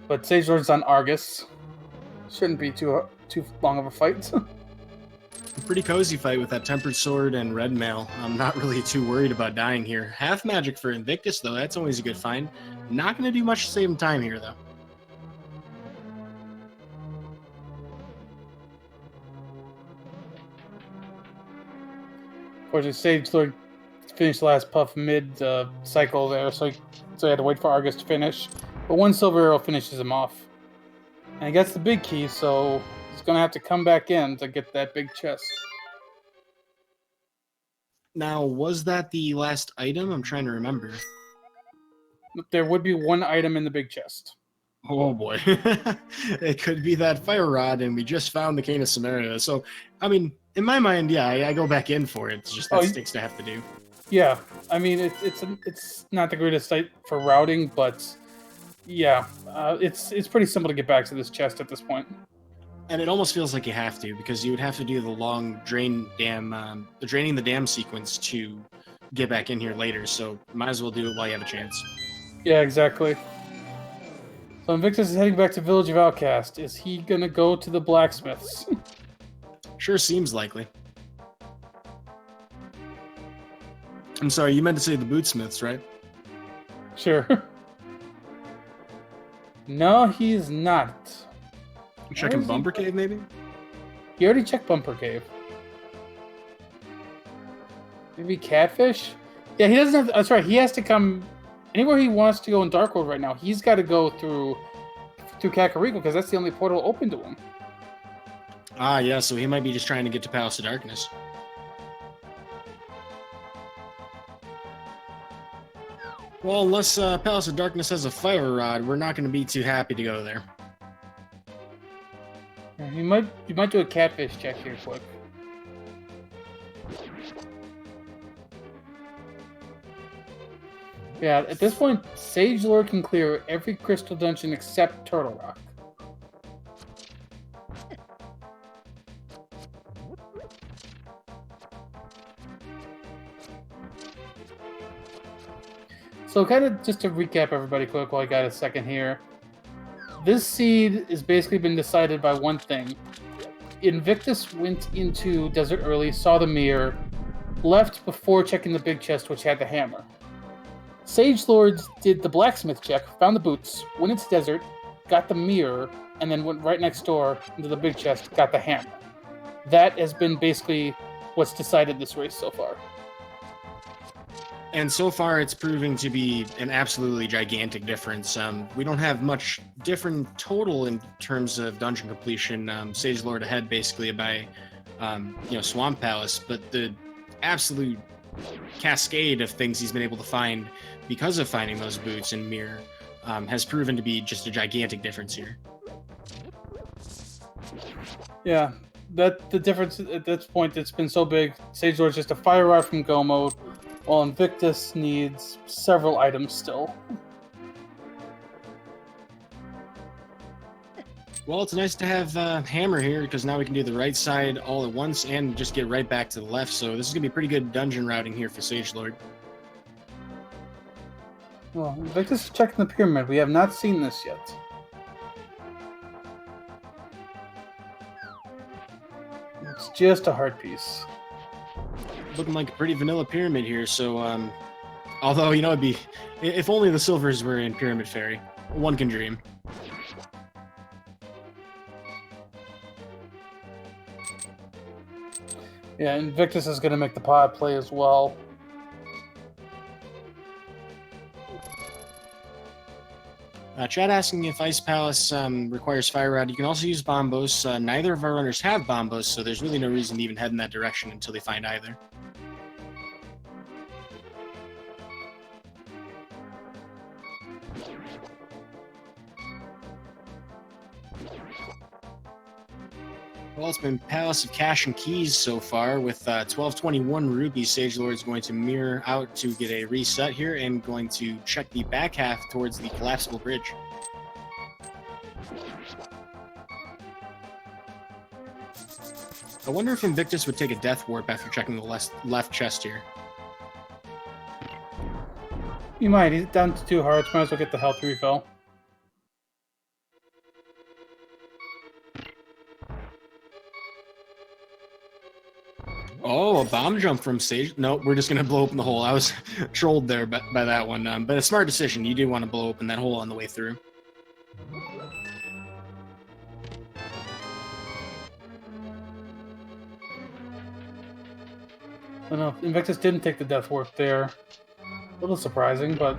But SageLord's on Argus. Shouldn't be too long of a fight. A pretty cozy fight with that Tempered Sword and Red Mail. I'm not really too worried about dying here. Half magic for Invictus, though. That's always a good find. Not going to do much to save him time here, though. Unfortunately, SageLord finished the last puff mid-cycle there, so he had to wait for Argus to finish. But one silver arrow finishes him off. And he gets the big key, so he's going to have to come back in to get that big chest. Now, was that the last item? I'm trying to remember. There would be one item in the big chest. Oh boy. It could be that fire rod, and we just found the Cane of Samaria. So, I mean, in my mind, yeah, I go back in for it. It's just that stinks to have to do. Yeah, I mean, it's not the greatest site for routing, but yeah, it's pretty simple to get back to this chest at this point. And it almost feels like you have to, because you would have to do the long draining the dam sequence to get back in here later. So might as well do it while you have a chance. Yeah, exactly. So Invictus is heading back to Village of Outcast. Is he gonna go to the blacksmiths? Sure seems likely. I'm sorry, you meant to say the bootsmiths, right? Sure. No, he's not. Checking Bumper Cave, maybe? He already checked Bumper Cave. Maybe Catfish? Yeah, he doesn't have... That's right, he has to come... Anywhere he wants to go in Dark World right now, he's got to go through Kakariko, because that's the only portal open to him. Ah, yeah, so he might be just trying to get to Palace of Darkness. Well, unless Palace of Darkness has a fire rod, we're not going to be too happy to go there. Yeah, you might do a Catfish check here quick. Yeah, at this point, SageLord can clear every crystal dungeon except Turtle Rock. So kind of just to recap everybody quick while I got a second here. This seed has basically been decided by one thing. Invictus went into Desert early, saw the mirror, left before checking the big chest, which had the hammer. SageLord did the blacksmith check, found the boots, went into Desert, got the mirror, and then went right next door into the big chest, got the hammer. That has been basically what's decided this race so far. And so far, it's proving to be an absolutely gigantic difference. We don't have much different total in terms of dungeon completion. SageLord ahead basically by, Swamp Palace, but the absolute cascade of things he's been able to find because of finding those boots and mirror has proven to be just a gigantic difference here. Yeah, the difference at this point, it's been so big. SageLord's just a fire rod from Go mode, while Invictus needs several items still. Well, it's nice to have Hammer here, because now we can do the right side all at once and just get right back to the left. So this is going to be pretty good dungeon routing here for SageLord. Well, Invictus is checking the pyramid. We have not seen this yet. It's just a heart piece. Looking like a pretty vanilla pyramid here, so, although, it'd be, if only the silvers were in Pyramid Fairy. One can dream. Yeah, Invictus is going to make the pod play as well. Chat asking if Ice Palace requires Fire Rod. You can also use Bombos. Neither of our runners have Bombos, so there's really no reason to even head in that direction until they find either. Well, it's been Palace of Cash and Keys so far. With 1221 rupees, SageLord is going to mirror out to get a reset here and going to check the back half towards the collapsible bridge. I wonder if Invictus would take a death warp after checking the left chest here. You might. He's down to 2 hearts. Might as well get the health refill. Oh, a bomb jump from Sage. No, we're just going to blow open the hole. I was trolled there by that one. But a smart decision. You do want to blow open that hole on the way through. I don't know. Invictus didn't take the death warp there. A little surprising, but...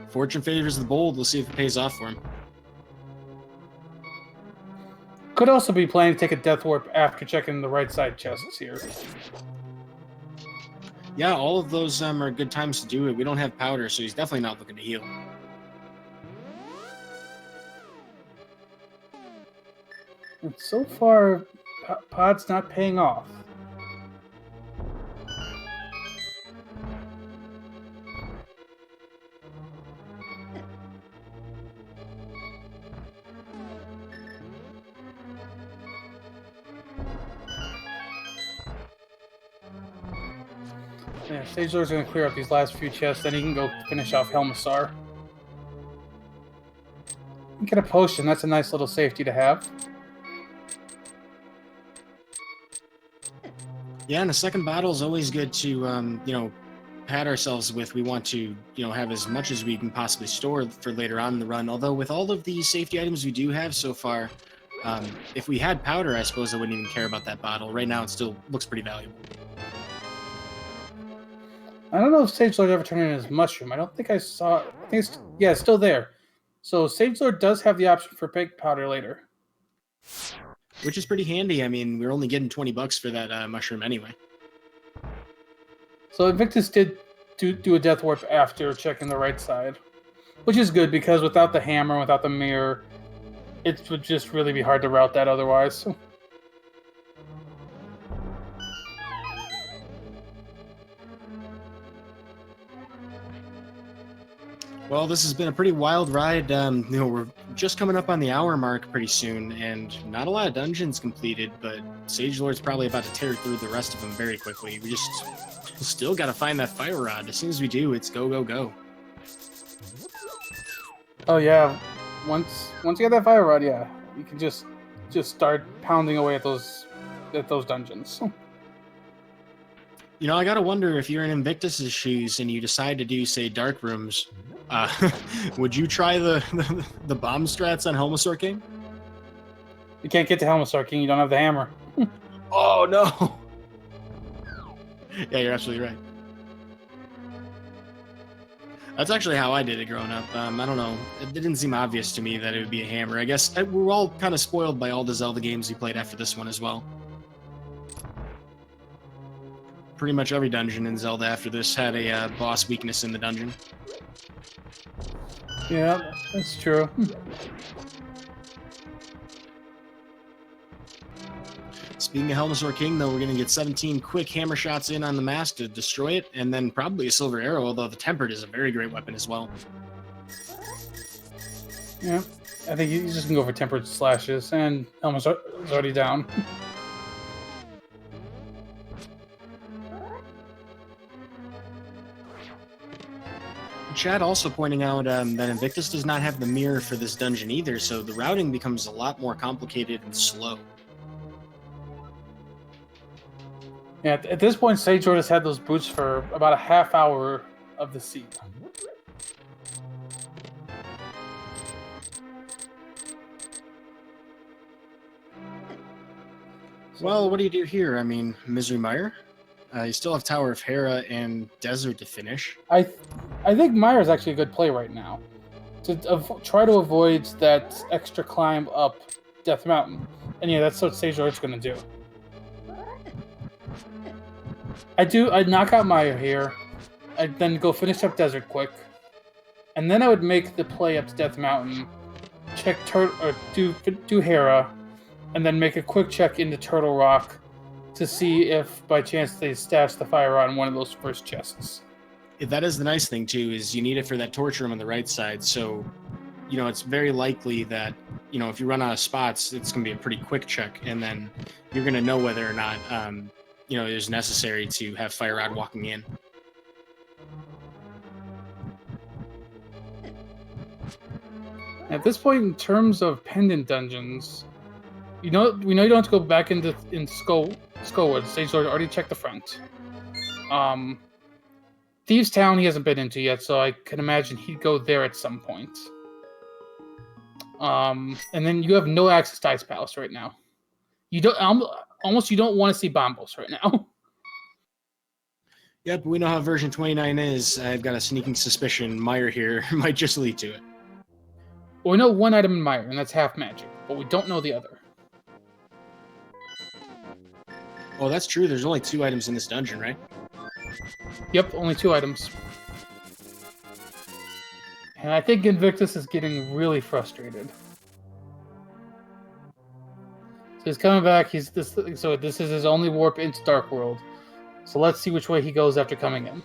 Fortune favors the bold. We'll see if it pays off for him. Could also be planning to take a death warp after checking the right side chests here. Yeah, all of those are good times to do it. We don't have powder, so he's definitely not looking to heal. And so far, Pod's not paying off. Yeah, SageLord's going to clear up these last few chests, then he can go finish off Helmassar. Get a potion, that's a nice little safety to have. Yeah, and a second bottle is always good to, you know, pad ourselves with. We want to, you know, have as much as we can possibly store for later on in the run. Although with all of the safety items we do have so far, if we had powder, I suppose I wouldn't even care about that bottle. Right now, it still looks pretty valuable. I don't know if SageLord ever turned in his mushroom. I don't think I saw it. I think it's, yeah, it's still there. So SageLord does have the option for big powder later. Which is pretty handy. I mean, we're only getting $20 for that mushroom anyway. So Invictus did do a death warp after checking the right side. Which is good, because without the hammer, without the mirror, it would just really be hard to route that otherwise. Well, this has been a pretty wild ride. You know, we're just coming up on the hour mark pretty soon, and not a lot of dungeons completed, but SageLord's probably about to tear through the rest of them very quickly. We just still got to find that fire rod. As soon as we do, it's go, go, go. Oh yeah, once you get that fire rod, yeah, you can just start pounding away at those dungeons. You know, I gotta wonder if you're in Invictus's shoes and you decide to do, say, dark rooms. Would you try the bomb strats on Helmassar King? You can't get to Helmassar King. You don't have the hammer. Oh no! Yeah, you're absolutely right. That's actually how I did it growing up. I don't know. It didn't seem obvious to me that it would be a hammer. I guess we're all kind of spoiled by all the Zelda games we played after this one as well. Pretty much every dungeon in Zelda after this had a boss weakness in the dungeon. Yeah, that's true. Speaking of Helmassar King, though, we're going to get 17 quick hammer shots in on the mask to destroy it, and then probably a silver arrow, although the tempered is a very great weapon as well. Yeah, I think you just can go for tempered slashes, and Helmassar is already down. Chad also pointing out that Invictus does not have the mirror for this dungeon either, so the routing becomes a lot more complicated and slow. Yeah, at this point, SageLord has had those boots for about a half hour of the seat. Well, what do you do here? I mean, Misery Mire? You still have Tower of Hera and Desert to finish. I think Myra's actually a good play right now. To try to avoid that extra climb up Death Mountain. And yeah, that's what SageLord's going to do. I'd knock out Maya here. I'd then go finish up Desert quick. And then I would make the play up to Death Mountain. Check do Hera. And then make a quick check into Turtle Rock to see if by chance they stash the fire rod in one of those first chests. That is the nice thing too, is you need it for that torch room on the right side, so you know it's very likely that you know, if you run out of spots, it's going to be a pretty quick check, and then you're going to know whether or not, you know, it is necessary to have Fire Rod walking in. At this point, in terms of pendant dungeons, we know you don't have to go back in Skullwood. SageLord already checked the front. Thieves' Town he hasn't been into yet, so I can imagine he'd go there at some point. And then you have no access to Ice Palace right now. You don't you don't want to see Bombos right now. Yep, we know how version 29 is. I've got a sneaking suspicion Meyer here might just lead to it. Well, we know one item in Meyer, and that's half magic, but we don't know the other. Oh, that's true. There's only 2 items in this dungeon, right? Yep, only 2 items. And I think Invictus is getting really frustrated. So he's coming back. So this is his only warp into Dark World. So let's see which way he goes after coming in.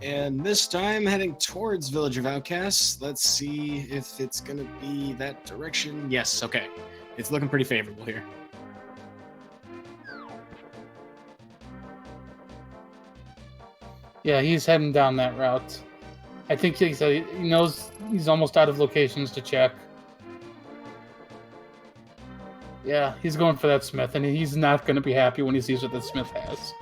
And this time, heading towards Village of Outcasts. Let's see if it's going to be that direction. Yes, okay. It's looking pretty favorable here. Yeah, he's heading down that route. I think he knows he's almost out of locations to check. Yeah, he's going for that smith, and he's not going to be happy when he sees what the smith has.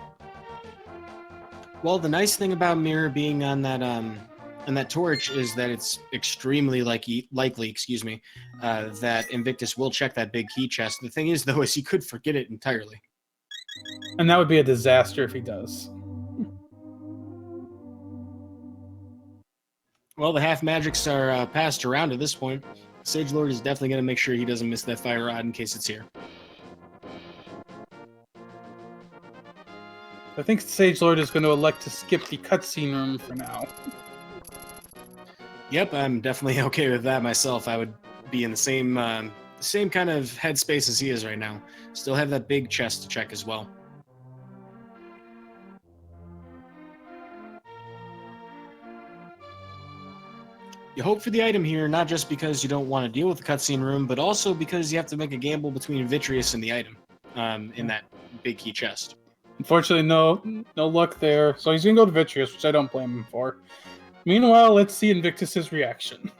Well, the nice thing about Mirror being on that torch is that it's extremely likely, that Invictus will check that big key chest. The thing is, though, is he could forget it entirely. And that would be a disaster if he does. Well, the half magics are passed around at this point. SageLord is definitely going to make sure he doesn't miss that Fire Rod in case it's here. I think SageLord is going to elect to skip the cutscene room for now. Yep, I'm definitely okay with that myself. I would be in the same kind of headspace as he is right now. Still have that big chest to check as well. You hope for the item here, not just because you don't want to deal with the cutscene room, but also because you have to make a gamble between Vitreous and the item in that big key chest. Unfortunately, no luck there. So he's going to go to Vitreous, which I don't blame him for. Meanwhile, let's see Invictus's reaction.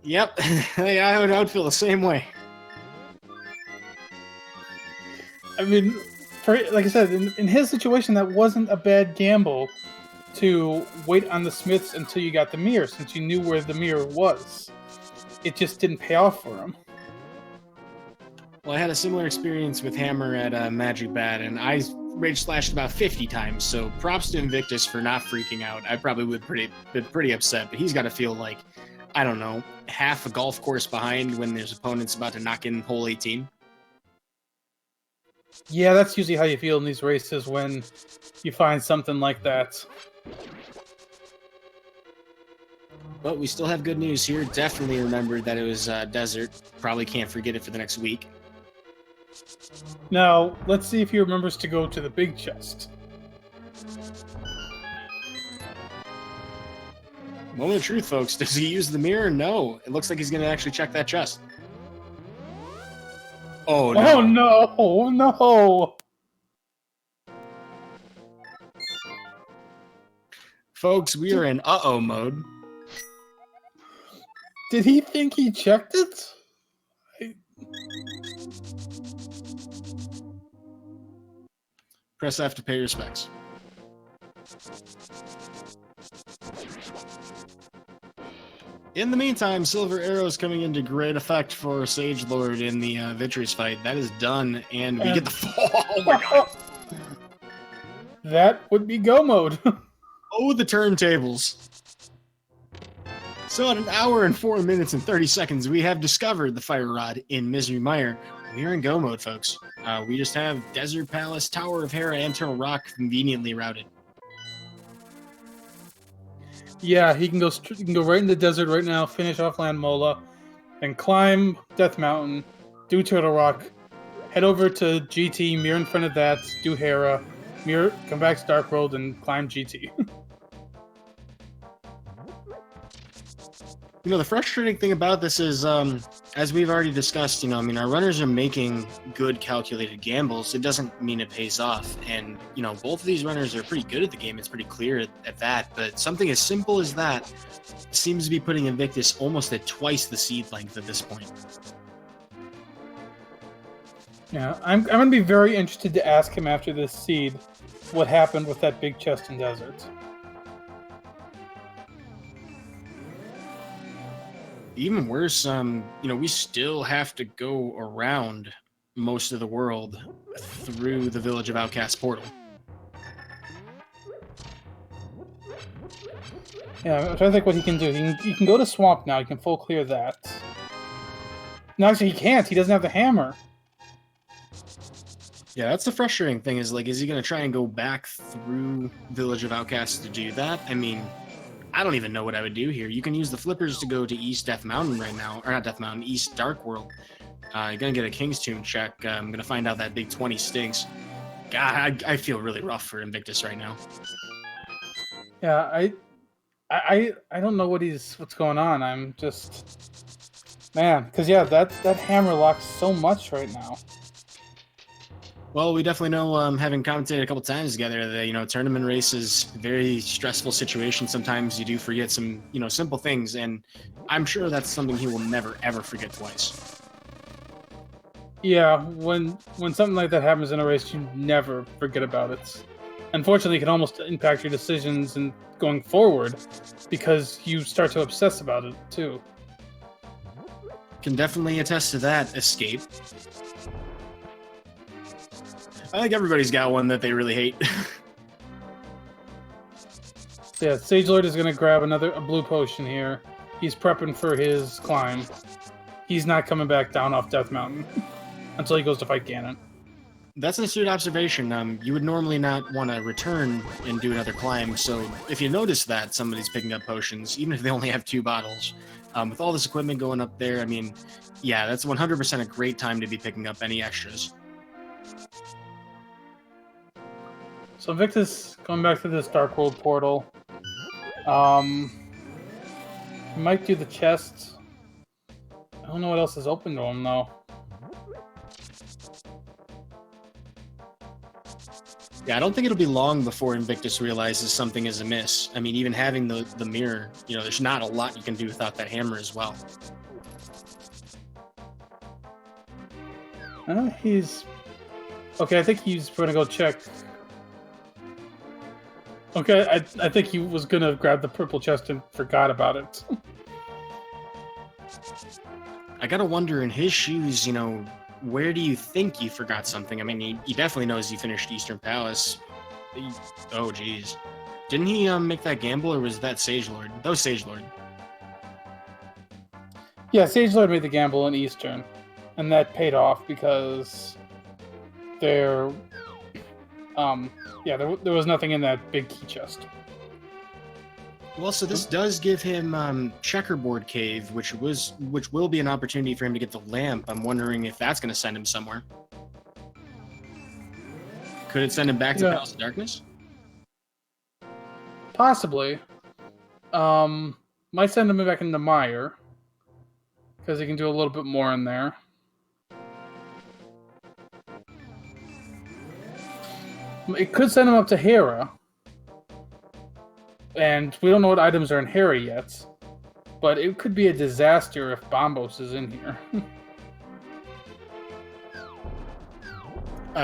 Yep, I would feel the same way. I mean, like I said, in his situation, that wasn't a bad gamble to wait on the smiths until you got the mirror, since you knew where the mirror was. It just didn't pay off for him. Well, I had a similar experience with Hammer at Magic Bat, and I rage slashed about 50 times, so props to Invictus for not freaking out. I probably would been pretty upset, but he's got to feel like, I don't know, half a golf course behind when his opponent's about to knock in hole 18. Yeah, that's usually how you feel in these races when you find something like that. But we still have good news here. Definitely remembered that it was desert. Probably can't forget it for the next week. Now, let's see if he remembers to go to the big chest. Moment of truth, folks. Does he use the mirror? No. It looks like he's going to actually check that chest. Oh, no. Oh, no. Oh, no. Folks, we are in uh-oh mode. Did he think he checked it? Press F to pay respects. In the meantime, Silver Arrow's coming into great effect for SageLord in the Vitreous fight. That is done, and we get the fall. Oh my god. That would be go mode. Oh, the turntables. So in 1 hour and 4 minutes and 30 seconds, we have discovered the Fire Rod in Misery Mire. We're in go mode, folks. We just have Desert Palace, Tower of Hera, and Eternal Rock conveniently routed. Yeah, he can go right in the desert right now, finish off Land Mola, then climb Death Mountain, do Turtle Rock, head over to GT, mirror in front of that, do Hera, mirror, come back to Dark World, and climb GT. You know, the frustrating thing about this is, as we've already discussed, you know, I mean, our runners are making good calculated gambles. It doesn't mean it pays off. And, you know, both of these runners are pretty good at the game. It's pretty clear at that. But something as simple as that seems to be putting Invictus almost at twice the seed length at this point. Yeah, I'm going to be very interested to ask him after this seed what happened with that big chest in Desert. Even worse, you know, we still have to go around most of the world through the Village of Outcasts portal. Yeah, I'm trying to think what he can do. He can go to Swamp now. He can full clear that. No, actually, he can't. He doesn't have the hammer. Yeah, that's the frustrating thing is, like, is he going to try and go back through Village of Outcasts to do that? I mean, I don't even know what I would do here. You can use the flippers to go to East Death Mountain right now. Or not Death Mountain, East Dark World. You're going to get a King's Tomb check. I'm going to find out that big 20 stinks. God, I feel really rough for Invictus right now. Yeah, I don't know what's going on. I'm just... Man, because, yeah, that hammer locks so much right now. Well, we definitely know, having commentated a couple times together, that, you know, tournament races, very stressful situation. Sometimes you do forget some, you know, simple things, and I'm sure that's something he will never, ever forget twice. Yeah, when something like that happens in a race, you never forget about it. Unfortunately, it can almost impact your decisions and going forward because you start to obsess about it, too. Can definitely attest to that, Escape. I think everybody's got one that they really hate. Yeah, SageLord is going to grab a blue potion here. He's prepping for his climb. He's not coming back down off Death Mountain until he goes to fight Ganon. That's an astute observation. You would normally not want to return and do another climb, so if you notice that somebody's picking up potions, even if they only have 2 bottles, with all this equipment going up there, I mean, yeah, that's 100% a great time to be picking up any extras. So Invictus going back to this Dark World portal. He might do the chest. I don't know what else is open to him though. Yeah, I don't think it'll be long before Invictus realizes something is amiss. I mean, even having the mirror, you know, there's not a lot you can do without that hammer as well. He's... Okay, I think he's going to go check... Okay, I think he was going to grab the purple chest and forgot about it. I gotta wonder, in his shoes, you know, where do you think you forgot something? I mean, he definitely knows you finished Eastern Palace. Oh, geez. Didn't he make that gamble, or was that SageLord? That was SageLord. Yeah, SageLord made the gamble in Eastern, and that paid off because there was nothing in that big key chest. Well, so this does give him Checkerboard Cave, which will be an opportunity for him to get the lamp. I'm wondering if that's going to send him somewhere. Could it send him back to Palace of Darkness? Possibly. Might send him back into Mire, because he can do a little bit more in there. It could send him up to Hera. And we don't know what items are in Hera yet. But it could be a disaster if Bombos is in here.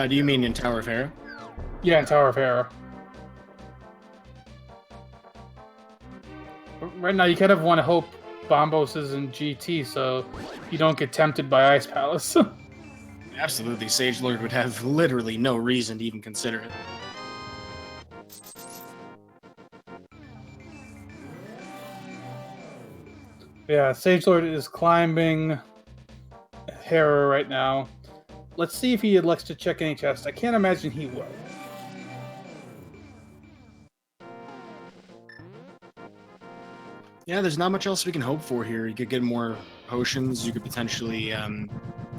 Do you mean in Tower of Hera? Yeah, in Tower of Hera. Right now, you kind of want to hope Bombos is in GT so you don't get tempted by Ice Palace. Absolutely. SageLord would have literally no reason to even consider it. Yeah, SageLord is climbing Hera right now. Let's see if he elects to check any chest. I can't imagine he will. Yeah, there's not much else we can hope for here. You could get more potions, you could potentially,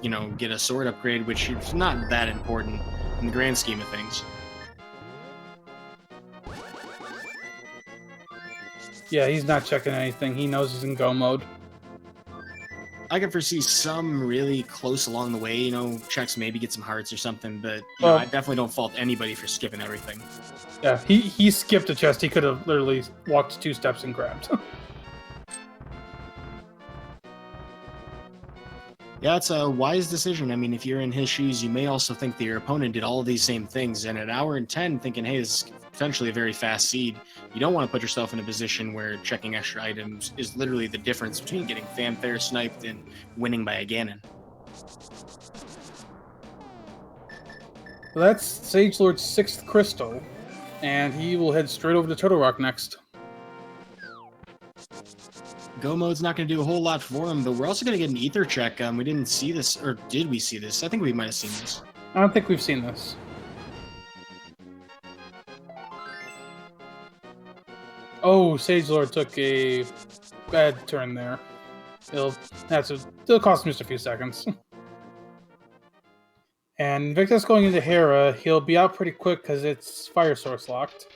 you know, get a sword upgrade, which is not that important in the grand scheme of things. Yeah, he's not checking anything. He knows he's in go mode. I can foresee some really close along the way, you know, checks, maybe get some hearts or something, but you know, Well- I definitely don't fault anybody for skipping everything. Yeah, he skipped a chest. He could have literally walked 2 steps and grabbed. Yeah, it's a wise decision. I mean, if you're in his shoes, you may also think that your opponent did all of these same things, and at hour and 10, thinking, hey, this is potentially a very fast seed, you don't want to put yourself in a position where checking extra items is literally the difference between getting fanfare sniped and winning by a Ganon. Well, that's SageLord's 6th crystal, and he will head straight over to Turtle Rock next. Go mode's not going to do a whole lot for him, but we're also going to get an ether check. We didn't see this, or did we see this? I think we might have seen this. I don't think we've seen this. Oh, SageLord took a bad turn there. It'll cost him just a few seconds. And Invictus going into Hera, he'll be out pretty quick because it's fire source locked.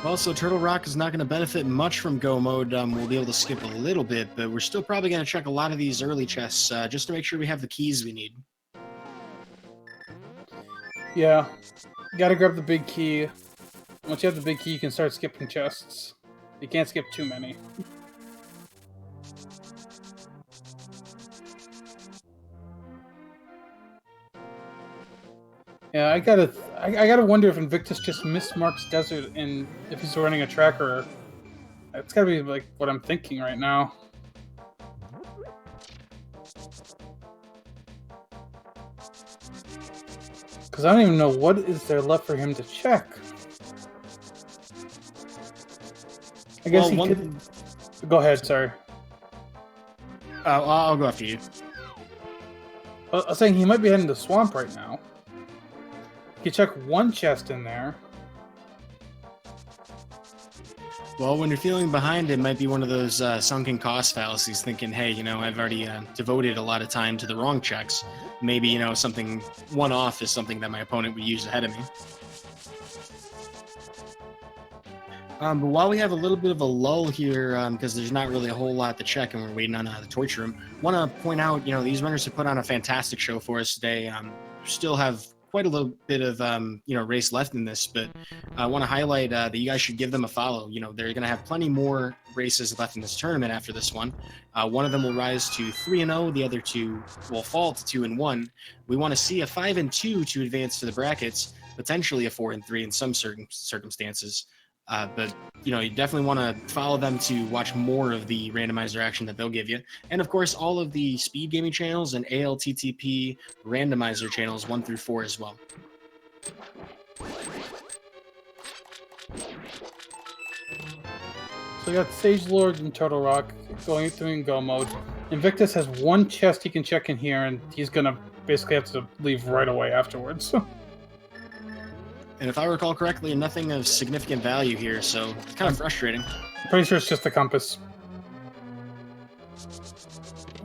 Well, so Turtle Rock is not going to benefit much from Go mode. We'll be able to skip a little bit, but we're still probably going to check a lot of these early chests just to make sure we have the keys we need. Yeah, you gotta grab the big key. Once you have the big key, you can start skipping chests. You can't skip too many. Yeah, I gotta wonder if Invictus just mismarks Desert and if he's running a tracker. That's gotta be like what I'm thinking right now. Because I don't even know what is there left for him to check. I guess he could... Go ahead, sorry. I'll go after you. I was saying he might be heading to Swamp right now. You could check one chest in there. Well, when you're feeling behind, it might be one of those sunken cost fallacies, thinking, hey, you know, I've already devoted a lot of time to the wrong checks. Maybe, you know, something one-off is something that my opponent would use ahead of me. But while we have a little bit of a lull here, because there's not really a whole lot to check and we're waiting on the torch room, want to point out, you know, these runners have put on a fantastic show for us today. Still have quite a little bit of, you know, race left in this, but I want to highlight that you guys should give them a follow. You know, they're going to have plenty more races left in this tournament after this one. One of them will rise to 3-0, the other two will fall to 2-1. We want to see a 5-2 to advance to the brackets, potentially a 4-3 in some certain circumstances. But, you know, you definitely want to follow them to watch more of the randomizer action that they'll give you. And, of course, all of the speed gaming channels and ALTTP randomizer channels 1 through 4 as well. So we got SageLord and Turtle Rock going through in go mode. Invictus has one chest he can check in here, and he's going to basically have to leave right away afterwards. And if I recall correctly, nothing of significant value here, so it's kind of frustrating. I'm pretty sure it's just the compass.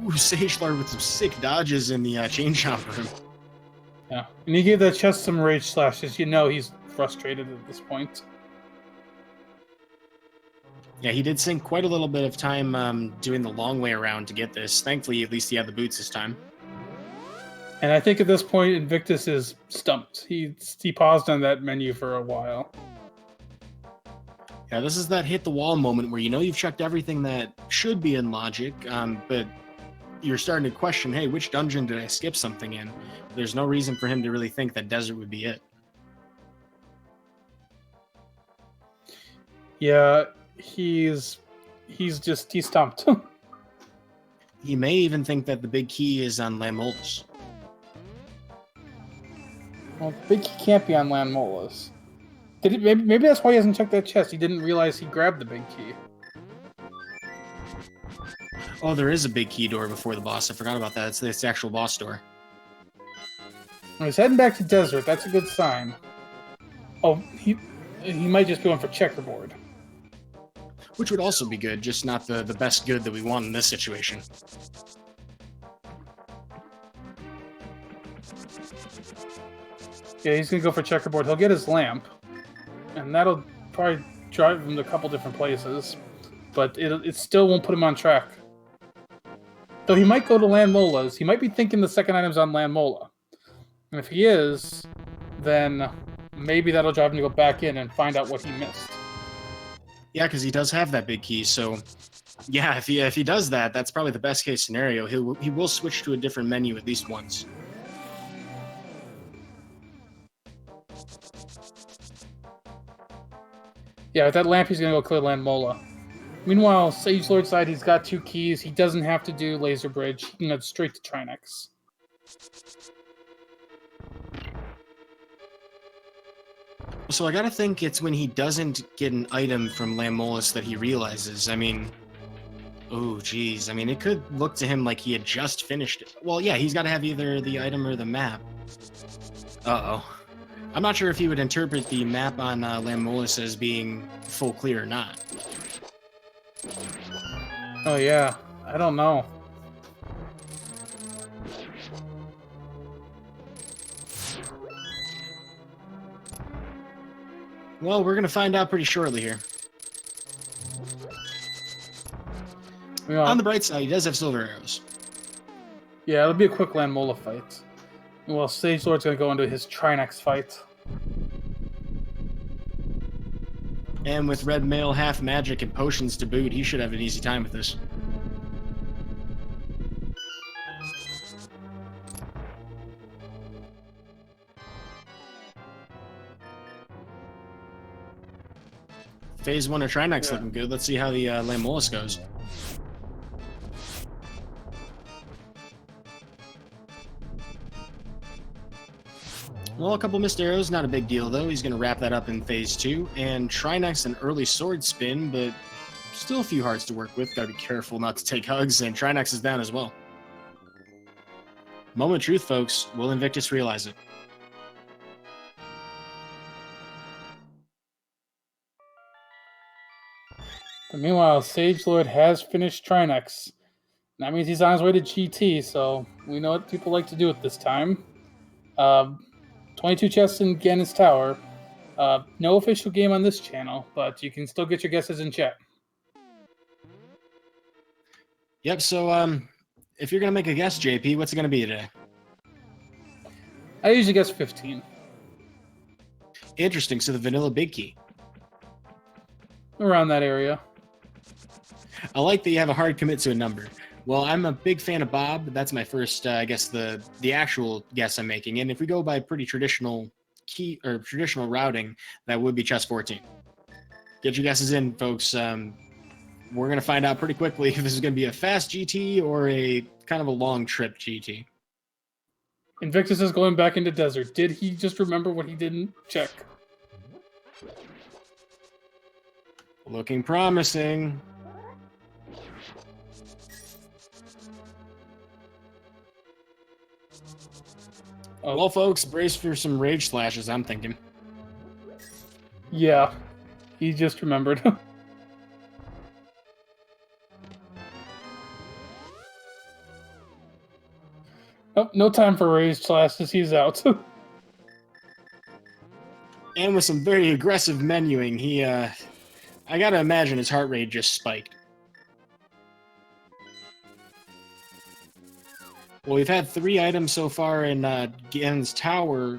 Ooh, SageLord with some sick dodges in the chain chomp room. Yeah, and he gave that chest some rage slashes. You know he's frustrated at this point. Yeah, he did sink quite a little bit of time doing the long way around to get this. Thankfully, at least he had the boots this time. And I think at this point, Invictus is stumped. He paused on that menu for a while. Yeah, this is that hit the wall moment where you know you've checked everything that should be in logic, but you're starting to question, hey, which dungeon did I skip something in? There's no reason for him to really think that desert would be it. Yeah, he's stumped. He may even think that the big key is on Lamolus. Well, Big Key can't be on Landmolas. Maybe that's why he hasn't checked that chest. He didn't realize he grabbed the Big Key. Oh, there is a big key door before the boss. I forgot about that. It's the actual boss door. He's heading back to desert. That's a good sign. Oh, he might just be going for checkerboard. Which would also be good, just not the best good that we want in this situation. Yeah, he's going to go for checkerboard. He'll get his lamp, and that'll probably drive him to a couple different places, but it still won't put him on track. Though he might go to Land Mola's. He might be thinking the second item's on Land Mola. And if he is, then maybe that'll drive him to go back in and find out what he missed. Yeah, because he does have that big key, so yeah, if he does that, that's probably the best case scenario. He will switch to a different menu at least once. Yeah, with that lamp, he's going to go clear Land Mola. Meanwhile, SageLord side, he's got 2 keys. He doesn't have to do Laser Bridge. He can go straight to Trinex. So I gotta think it's when he doesn't get an item from Lamolus that he realizes. I mean, oh geez. I mean, it could look to him like he had just finished it. Well, yeah, he's got to have either the item or the map. Uh-oh. I'm not sure if he would interpret the map on Lamolus as being full clear or not. Oh, yeah. I don't know. Well, we're gonna find out pretty shortly here. Yeah. On the bright side, he does have silver arrows. Yeah, it'll be a quick Land Mola fight. Well, SageLord's going to go into his Trinex fight. And with red mail, half magic, and potions to boot, he should have an easy time with this. Phase 1 of Trinex looking good. Let's see how the Lamolus goes. Well, a couple missed arrows, not a big deal though. He's going to wrap that up in Phase 2. And Trinex an early sword spin, but still a few hearts to work with. Got to be careful not to take hugs, and Trinex is down as well. Moment of truth, folks. Will Invictus realize it? But meanwhile, SageLord has finished Trinex. That means he's on his way to GT, so we know what people like to do at this time. 22 chests in Ganon's Tower. No official game on this channel, but you can still get your guesses in chat. Yep, so if you're going to make a guess, JP, what's it going to be today? I usually guess 15. Interesting, so the vanilla big key. Around that area. I like that you have a hard commit to a number. Well, I'm a big fan of Bob. That's my first, I guess, the actual guess I'm making. And if we go by pretty traditional key or traditional routing, that would be chest 14. Get your guesses in, folks. We're going to find out pretty quickly if this is going to be a fast GT or a kind of a long trip GT. Invictus is going back into desert. Did he just remember what he didn't check? Looking promising. Oh. Well, folks, brace for some rage slashes, I'm thinking. Yeah, he just remembered. Oh, no time for rage slashes. He's out. And with some very aggressive menuing, he, I gotta imagine his heart rate just spiked. Well, we've had 3 items so far in Ganon's Tower.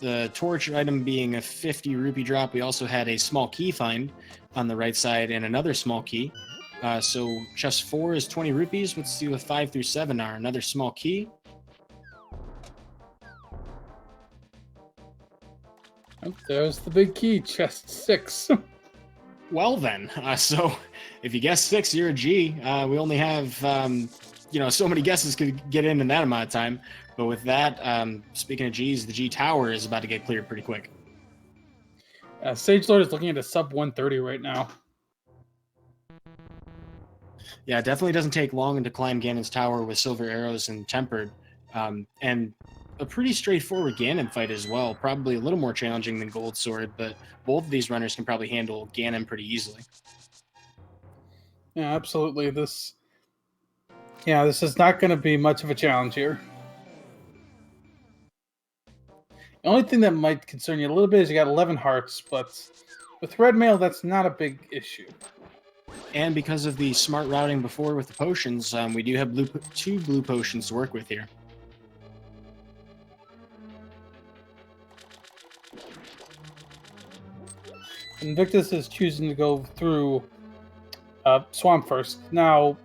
The torch item being a 50 rupee drop. We also had a small key find on the right side and another small key. So chest 4 is 20 rupees. Let's see what 5 through 7 are. Another small key. Oh, there's the big key, chest 6. Well then, so if you guess 6, you're a G. We only have, so many guesses could get in that amount of time. But with that, speaking of G's, the G Tower is about to get cleared pretty quick. SageLord is looking at a sub 130 right now. Yeah, it definitely doesn't take long to climb Ganon's tower with silver arrows and tempered. And a pretty straightforward Ganon fight as well. Probably a little more challenging than Gold Sword, but both of these runners can probably handle Ganon pretty easily. Yeah, absolutely. This is not going to be much of a challenge here. The only thing that might concern you a little bit is you got 11 hearts, but with red mail, that's not a big issue. And because of the smart routing before with the potions, we do have two blue potions to work with here. Invictus is choosing to go through Swamp first. Now,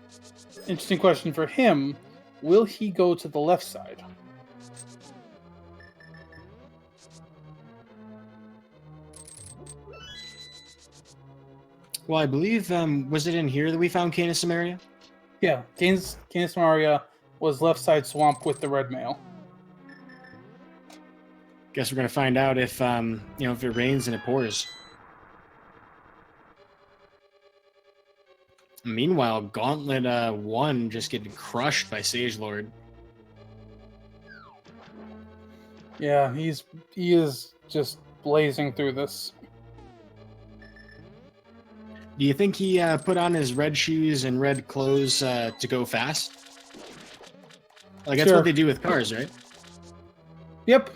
interesting question for him. Will he go to the left side? Well, I believe, was it in here that we found Canis Maria? Yeah, Canis Maria was left side swamp with the red mail. Guess we're gonna find out if if it rains and it pours. Meanwhile, Gauntlet 1 just getting crushed by SageLord. Yeah, he is just blazing through this. Do you think he put on his red shoes and red clothes to go fast? Like, that's Sure. what they do with cars, right? Yep.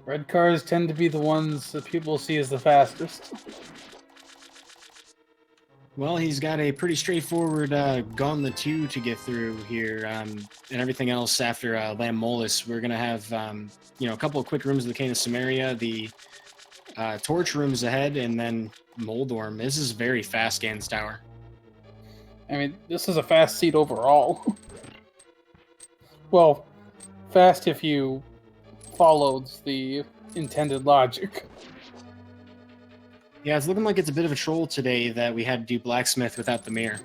Red cars tend to be the ones that people see as the fastest. Well, he's got a pretty straightforward Gauntlet 2 to get through here, and everything else after Lam Molus. We're going to have, a couple of quick rooms of the Canis Samaria, the torch rooms ahead, and then Moldorm. This is very fast Ganon's Tower. I mean, this is a fast seat overall. Well, fast if you followed the intended logic. Yeah, it's looking like it's a bit of a troll today that we had to do Blacksmith without the mirror.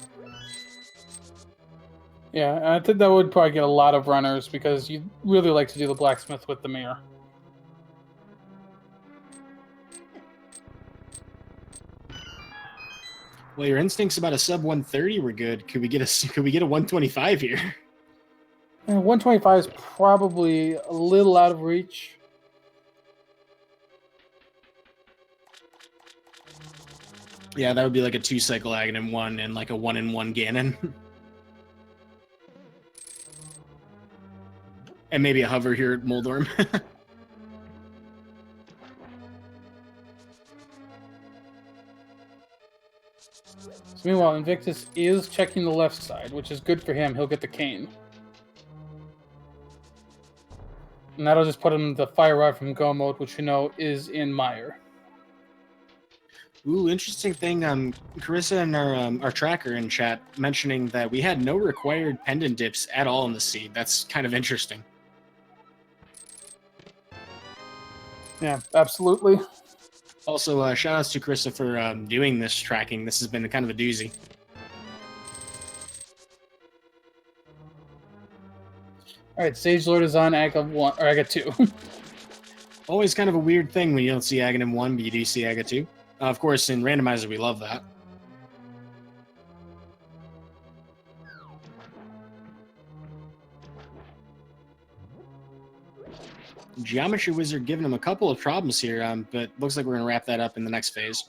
Yeah, I think that would probably get a lot of runners because you really like to do the blacksmith with the mirror. Well, your instincts about a sub 130 were good. Could we get a 125 here? 125 is probably a little out of reach. Yeah, that would be like a 2-cycle Aghanim 1 and like a 1-in-1 Ganon. And maybe a hover here at Moldorm. So meanwhile, Invictus is checking the left side, which is good for him. He'll get the cane. And that'll just put him the fire rod from Go mode, which we know is in Mire. Ooh, interesting thing. Carissa and our tracker in chat mentioning that we had no required pendant dips at all in the seed. That's kind of interesting. Yeah, absolutely. Also, shout outs to Carissa for doing this tracking. This has been kind of a doozy. All right, SageLord is on Aga 1 or Aga 2. Always kind of a weird thing when you don't see Aghanim 1, but you do see Aga 2. Of course, in Randomizer, we love that. Geometry Wizard giving him a couple of problems here, but looks like we're going to wrap that up in the next phase.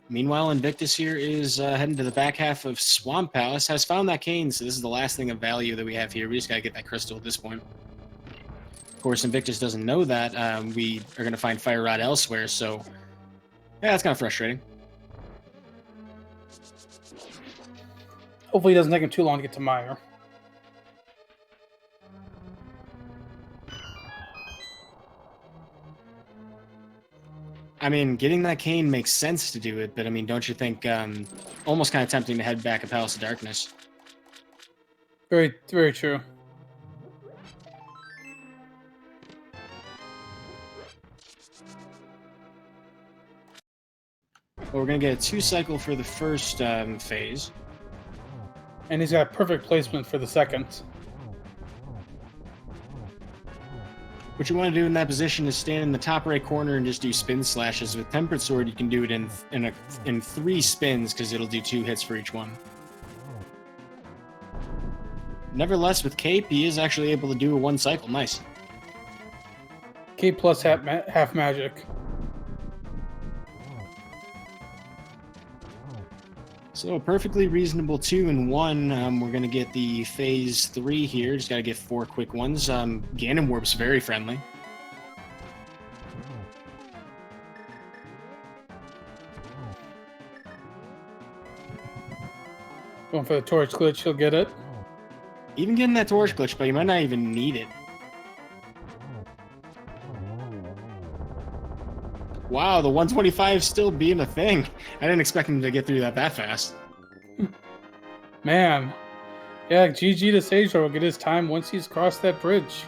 Meanwhile, Invictus here is heading to the back half of Swamp Palace. Has found that cane, so this is the last thing of value that we have here. We just got to get that crystal at this point. Of course, Invictus doesn't know that. We are going to find Fire Rod elsewhere, so yeah, that's kind of frustrating. Hopefully it doesn't take him too long to get to Mire. I mean, getting that cane makes sense to do it, but I mean, don't you think almost kind of tempting to head back to Palace of Darkness? Very, very true. Well, we're going to get a 2-cycle for the first phase. And he's got perfect placement for the second. What you want to do in that position is stand in the top right corner and just do spin slashes. With Tempered Sword, you can do it in 3 spins because it'll do 2 hits for each one. Nevertheless, with Cape, he is actually able to do a 1 cycle. Nice. Cape plus half magic. So a perfectly reasonable 2 and 1. We're going to get the phase 3 here. Just got to get 4 quick ones. Ganon Warp's very friendly. Going for the torch glitch, he'll get it. Even getting that torch glitch, but you might not even need it. Wow, the 125 still being a thing. I didn't expect him to get through that fast. Man. Yeah, GG to SageLord will get his time once he's crossed that bridge.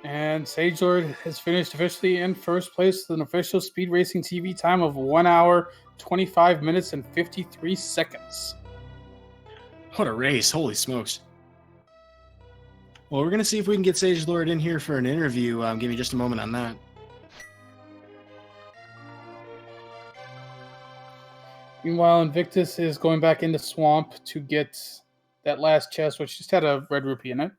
And SageLord has finished officially in first place with an official Speed Racing TV time of 1 hour, 25 minutes, and 53 seconds. What a race. Holy smokes. Well, we're going to see if we can get SageLord in here for an interview. Give me just a moment on that. Meanwhile, Invictus is going back into Swamp to get that last chest, which just had a red rupee in it.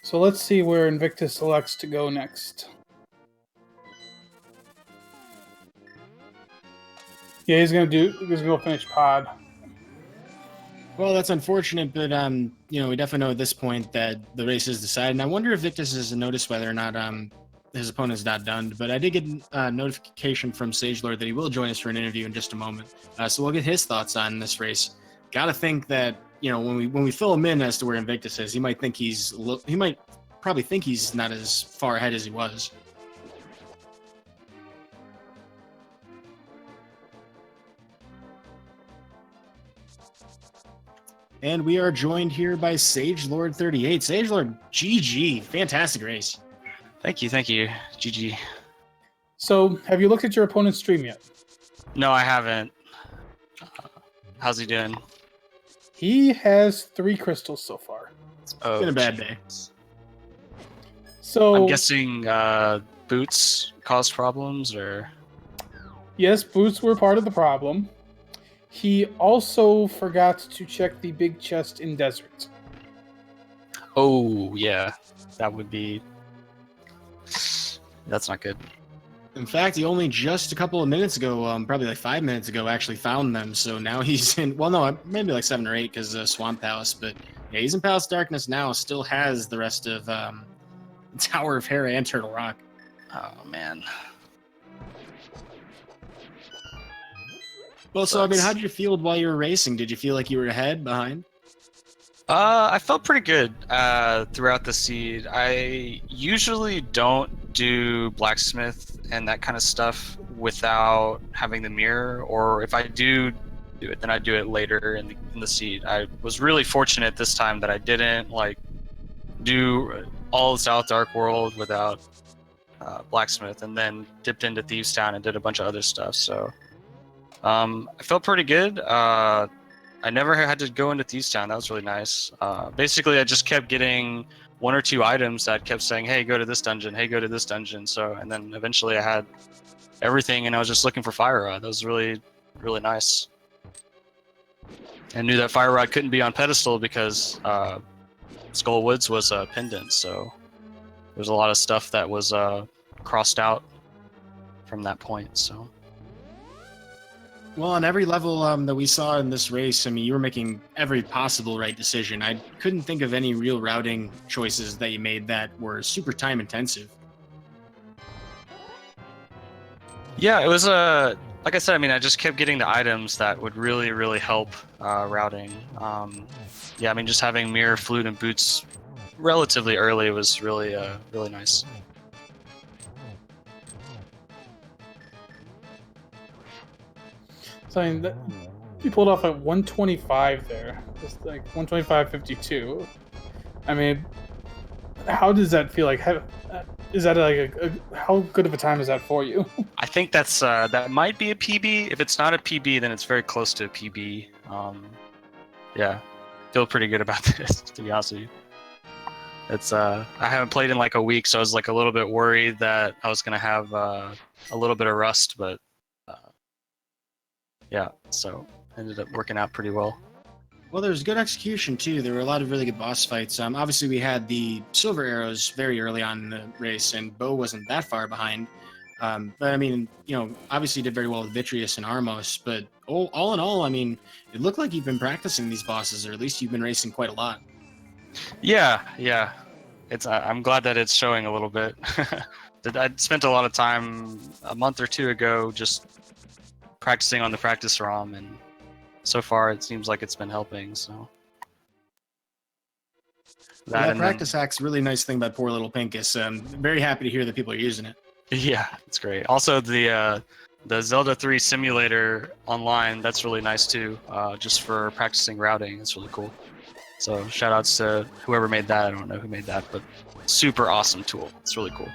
So let's see where Invictus selects to go next. Yeah, he's gonna go finish Pod. Well, that's unfortunate, but you know, we definitely know at this point that the race is decided. And I wonder if Victus has noticed whether or not his opponent's not done. But I did get a notification from SageLord that he will join us for an interview in just a moment. So we'll get his thoughts on this race. Got to think that, you know, when we fill him in as to where Invictus is, he might probably think he's not as far ahead as he was. And we are joined here by SageLord38. SageLord, GG. Fantastic race. Thank you. GG. So, have you looked at your opponent's stream yet? No, I haven't. How's he doing? He has 3 crystals so far. Oh, It's been a bad day. So I'm guessing boots caused problems, or yes, boots were part of the problem. He also forgot to check the big chest in desert. oh yeah, that would be. That's not good. In fact, he only just a couple of minutes ago, probably like 5 minutes ago, actually found them. So now he's in, well, no, maybe like 7 or 8 because Swamp Palace. But yeah, he's in Palace Darkness now, still has the rest of Tower of Hera and Turtle Rock. Oh man. Well, so I mean, how did you feel while you were racing? Did you feel like you were ahead, behind? I felt pretty good throughout the seed. I usually don't do blacksmith and that kind of stuff without having the mirror, or if I do it, then I do it later in the seed. I was really fortunate this time that I didn't like do all of South Dark World without blacksmith, and then dipped into Thieves Town and did a bunch of other stuff. So I felt pretty good. I never had to go into Thieves Town. That was really nice. Basically, I just kept getting 1 or 2 items that kept saying, hey, go to this dungeon, hey, go to this dungeon. So, and then eventually I had everything, and I was just looking for Fire Rod. That was really, really nice. I knew that Fire Rod couldn't be on pedestal because Skull Woods was a pendant, so there's a lot of stuff that was crossed out from that point, so... Well, on every level that we saw in this race, I mean, you were making every possible right decision. I couldn't think of any real routing choices that you made that were super time intensive. Yeah, it was a like I said, I mean, I just kept getting the items that would really, really help routing. Yeah, I mean, just having mirror, flute, and boots relatively early was really, really nice. So I mean, you pulled off at 125 there, just like 125.52. I mean, how does that feel like? Is that like how good of a time is that for you? I think that's that might be a PB. If it's not a PB, then it's very close to a PB. Yeah, feel pretty good about this, to be honest with you. It's I haven't played in like a week, so I was like a little bit worried that I was gonna have a little bit of rust, but yeah, so ended up working out pretty well. Well, there's good execution too. There were a lot of really good boss fights. Obviously, we had the silver arrows very early on in the race, and Bo wasn't that far behind. But I mean, you know, obviously did very well with Vitreous and Armos. But all in all, I mean, it looked like you've been practicing these bosses, or at least you've been racing quite a lot. Yeah. It's I'm glad that it's showing a little bit. I spent a lot of time a month or two ago just practicing on the practice ROM, and so far it seems like it's been helping. So That practice hack's a really nice thing about poor little Pinkus. I'm very happy to hear that people are using it. Yeah, it's great. Also, the Zelda 3 simulator online, that's really nice too. Just for practicing routing, it's really cool. So shout outs to whoever made that. I don't know who made that, but super awesome tool. It's really cool.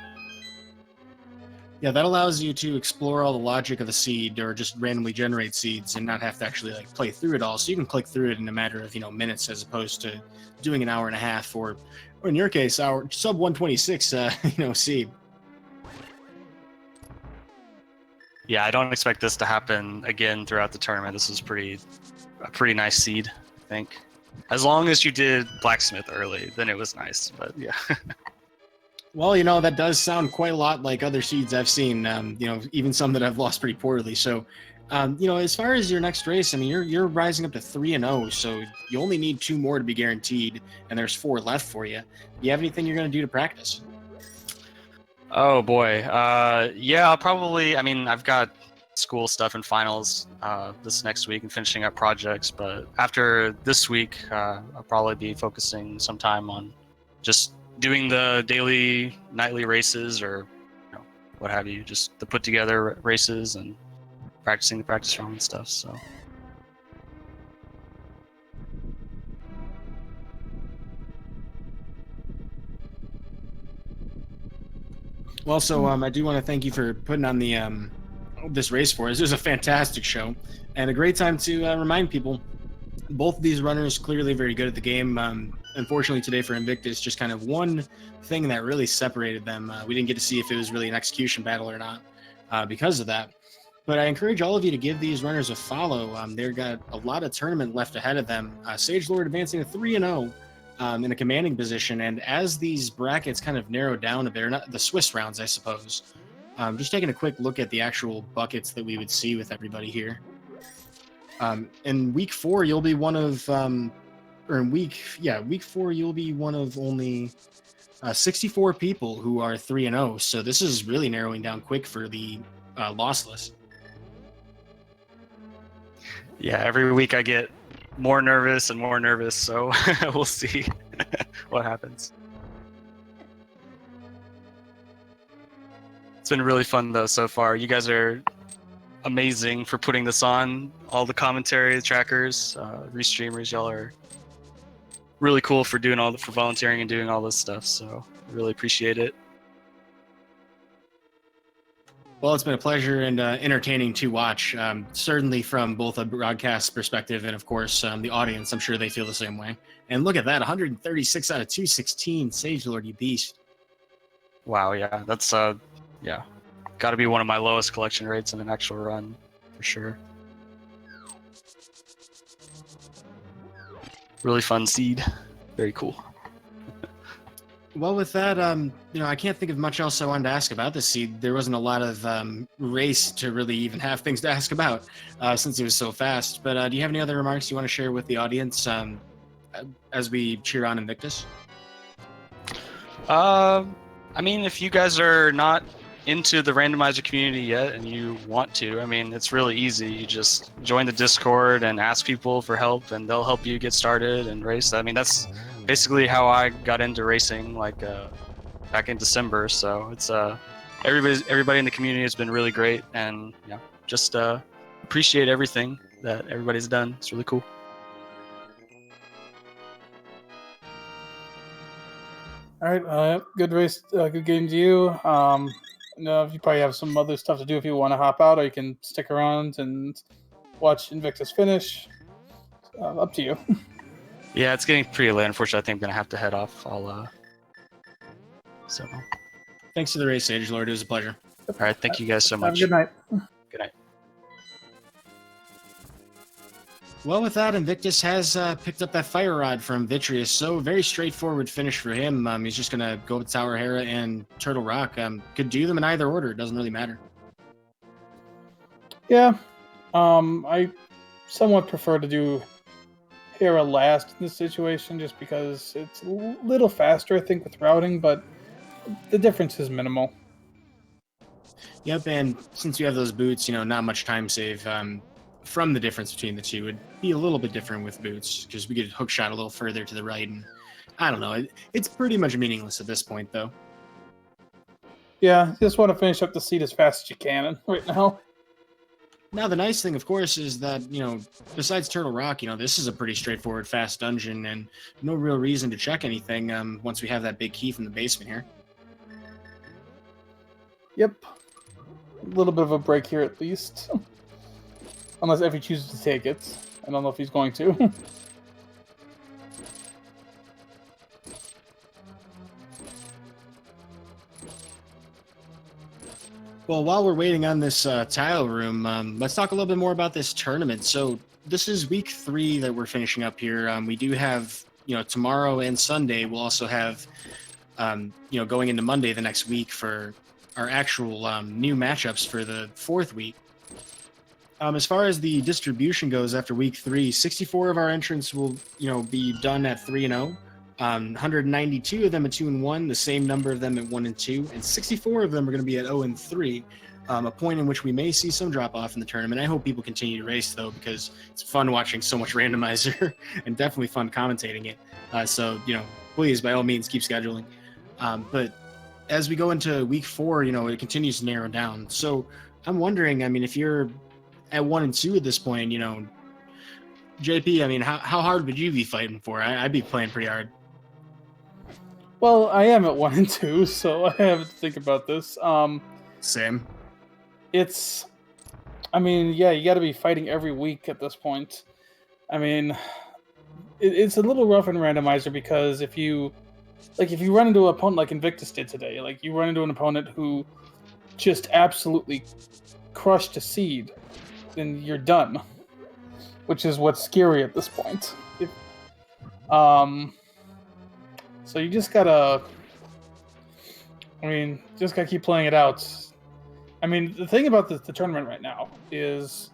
Yeah, that allows you to explore all the logic of the seed, or just randomly generate seeds, and not have to actually like play through it all. So you can click through it in a matter of minutes, as opposed to doing an hour and a half, or in your case, our sub 126 seed. Yeah, I don't expect this to happen again throughout the tournament. This is a pretty nice seed, I think. As long as you did blacksmith early, then it was nice. But yeah. Well, that does sound quite a lot like other seeds I've seen. Even some that I've lost pretty poorly. So, as far as your next race, I mean, you're rising up to 3-0. So you only need 2 more to be guaranteed, and there's 4 left for you. Do you have anything you're going to do to practice? Oh boy. Yeah, I'll probably. I mean, I've got school stuff and finals this next week and finishing up projects. But after this week, I'll probably be focusing some time on just doing the daily, nightly races, or what have you, just the put together races and practicing the practice ROM and stuff. So. Well, so I do want to thank you for putting on the this race for us. It was a fantastic show and a great time to remind people. Both of these runners clearly very good at the game. Unfortunately, today for Invictus, just kind of one thing that really separated them. We didn't get to see if it was really an execution battle or not because of that. But I encourage all of you to give these runners a follow. They've got a lot of tournament left ahead of them. SageLord advancing to 3-0 in a commanding position. And as these brackets kind of narrow down a bit, not the Swiss rounds, I suppose, just taking a quick look at the actual buckets that we would see with everybody here. In week 4, you'll be one of, week 4, you'll be one of only 64 people who are 3-0. So this is really narrowing down quick for the lossless. Yeah, every week I get more nervous and more nervous, so we'll see what happens. It's been really fun though so far. You guys are amazing for putting this on. All the commentary, the trackers, restreamers, y'all are really cool for doing for volunteering and doing all this stuff. So I really appreciate it. Well, it's been a pleasure and entertaining to watch, certainly from both a broadcast perspective and, of course, the audience. I'm sure they feel the same way. And look at that, 136 out of 216, SageLord, you beast. Wow, yeah, that's, yeah, got to be one of my lowest collection rates in an actual run, for sure. Really fun seed. Very cool. Well, with that, I can't think of much else I wanted to ask about this seed. There wasn't a lot of race to really even have things to ask about since it was so fast. But do you have any other remarks you want to share with the audience as we cheer on Invictus? I mean, if you guys are not into the randomizer community yet and you want to, I mean, it's really easy. You just join the Discord and ask people for help, and they'll help you get started and race. I mean, that's basically how I got into racing, like back in December. So it's everybody in the community has been really great, and yeah, just appreciate everything that everybody's done. It's really cool. All right, good race, good game to you. No, you probably have some other stuff to do if you want to hop out, or you can stick around and watch Invictus finish. Up to you. Yeah, it's getting pretty late. Unfortunately, I think I'm gonna have to head off. So. Thanks for the race, SageLord. It was a pleasure. All right, thank you guys so much. Have a good night. Good night. Well, with that, Invictus has picked up that fire rod from Vitreous. So very straightforward finish for him. He's just gonna go with Tower Hera and Turtle Rock. Could do them in either order. It doesn't really matter. Yeah, I somewhat prefer to do Hera last in this situation, just because it's a little faster, I think, with routing, but the difference is minimal. Yep, and since you have those boots, not much time save. From the difference between the two, would be a little bit different with boots, because we could hook shot a little further to the right, and I don't know. It's pretty much meaningless at this point, though. Yeah, just want to finish up the seed as fast as you can right now. Now, the nice thing, of course, is that, besides Turtle Rock, this is a pretty straightforward, fast dungeon, and no real reason to check anything once we have that big key from the basement here. Yep. A little bit of a break here, at least. Unless Effie chooses to take it. I don't know if he's going to. Well, while we're waiting on this tile room, let's talk a little bit more about this tournament. So this is week 3 that we're finishing up here. We do have, tomorrow and Sunday. We'll also have, going into Monday the next week for our actual new matchups for the 4th week. As far as the distribution goes, after week 3, 64 of our entrants will, be done at 3-0. 192 of them at 2-1, the same number of them at 1-2, and 64 of them are going to be at 0-3. A point in which we may see some drop off in the tournament. I hope people continue to race though, because it's fun watching so much randomizer and definitely fun commentating it. So please, by all means, keep scheduling. But as we go into week 4, it continues to narrow down. So I'm wondering, if you're at 1-2 at this point, JP, how hard would you be fighting for? I'd be playing pretty hard. Well, I am at 1-2, so I have to think about this. Same. It's, yeah, you got to be fighting every week at this point. It's a little rough in randomizer, because if you run into an opponent like Invictus did today, like you run into an opponent who just absolutely crushed a seed, then you're done, which is what's scary at this point. So you just gotta, keep playing it out. The thing about the tournament right now is,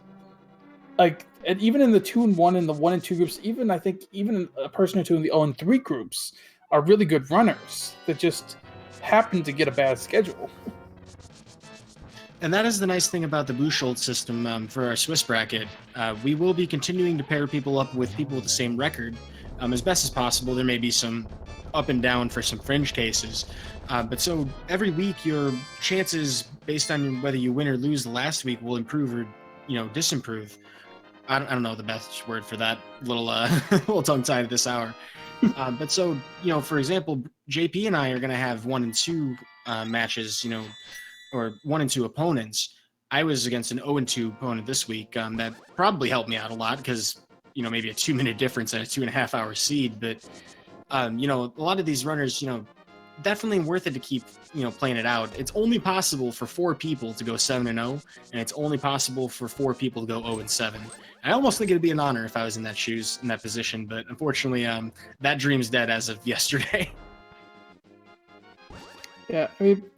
and even in the 2-1 and the 1-2 groups, I think even a person or two in the 0-3 groups are really good runners that just happen to get a bad schedule. And that is the nice thing about the Bushold system for our Swiss bracket. We will be continuing to pair people up with people with the same record as best as possible. There may be some up and down for some fringe cases. But so every week, your chances based on whether you win or lose the last week will improve or, disimprove. I don't know the best word for that little little tongue-tied at this hour. But so, for example, JP and I are going to have 1-2 matches, or 1-2 opponents. I was against an 0-2 opponent this week. That probably helped me out a lot because, maybe a 2-minute difference and a 2.5-hour seed. But, a lot of these runners, definitely worth it to keep, playing it out. It's only possible for 4 people to go 7-0, and it's only possible for 4 people to go 0-7. I almost think it'd be an honor if I was in that position, but unfortunately, that dream's dead as of yesterday. Yeah,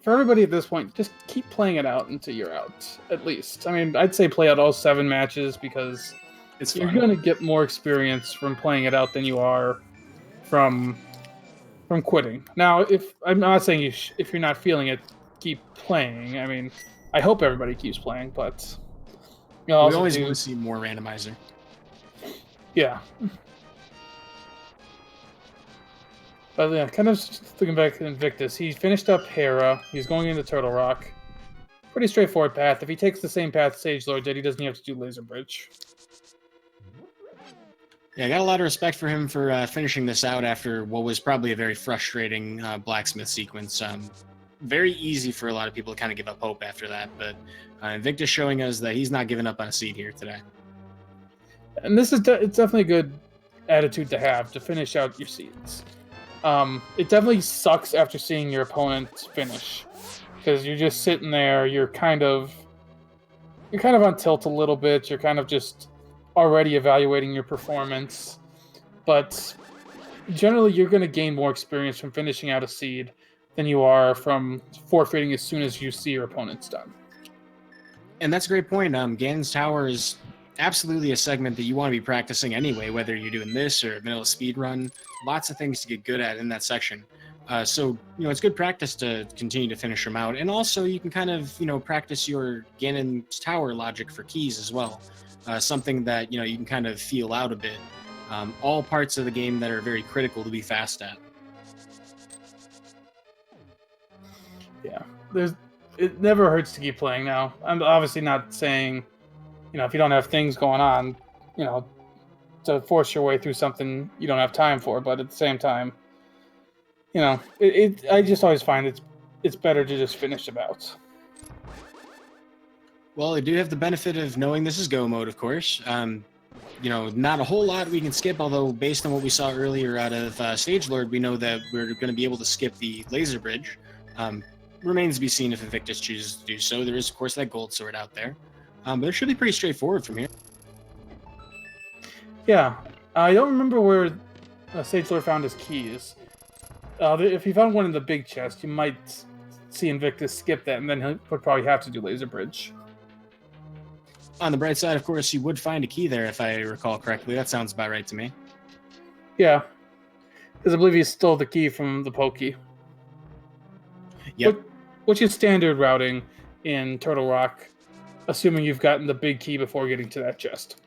for everybody at this point, just keep playing it out until you're out, at least. I'd say play out all 7 matches, because you're going to get more experience from playing it out than you are from quitting. Now, if I'm not saying if you're not feeling it, keep playing. I mean, I hope everybody keeps playing, but We always want to see more randomizer. Yeah. But yeah, kind of looking back at Invictus, he finished up Hera. He's going into Turtle Rock. Pretty straightforward path. If he takes the same path SageLord did, he doesn't have to do Laser Bridge. Yeah, I got a lot of respect for him for finishing this out after what was probably a very frustrating blacksmith sequence. Very easy for a lot of people to kind of give up hope after that, but Invictus showing us that he's not giving up on a seed here today. And this is it's definitely a good attitude to have to finish out your seeds. It definitely sucks after seeing your opponent finish, because you're just sitting there. You're kind of on tilt a little bit. You're kind of just already evaluating your performance, but generally you're going to gain more experience from finishing out a seed than you are from forfeiting as soon as you see your opponent's done. And that's a great point. Ganon's Tower is absolutely a segment that you want to be practicing anyway, whether you're doing this or vanilla speed run. Lots of things to get good at in that section. So, it's good practice to continue to finish them out. And also you can kind of, practice your Ganon's Tower logic for keys as well. Something that, you can kind of feel out a bit. All parts of the game that are very critical to be fast at. Yeah, it never hurts to keep playing now. I'm obviously not saying, if you don't have things going on, to force your way through something you don't have time for, but at the same time, I just always find it's better to just finish the bouts. Well, I do have the benefit of knowing this is go mode, of course. Not a whole lot we can skip, although based on what we saw earlier out of SageLord, we know that we're going to be able to skip the laser bridge. Remains to be seen if Invictus chooses to do so. There is, of course, that gold sword out there. But it should be pretty straightforward from here. Yeah. I don't remember where SageLord found his keys. If he found one in the big chest, you might see Invictus skip that, and then he would probably have to do laser bridge. On the bright side, of course, you would find a key there, if I recall correctly. That sounds about right to me. Yeah. Because I believe he stole the key from the Pokey. Yep. Which is standard routing in Turtle Rock, assuming you've gotten the big key before getting to that chest.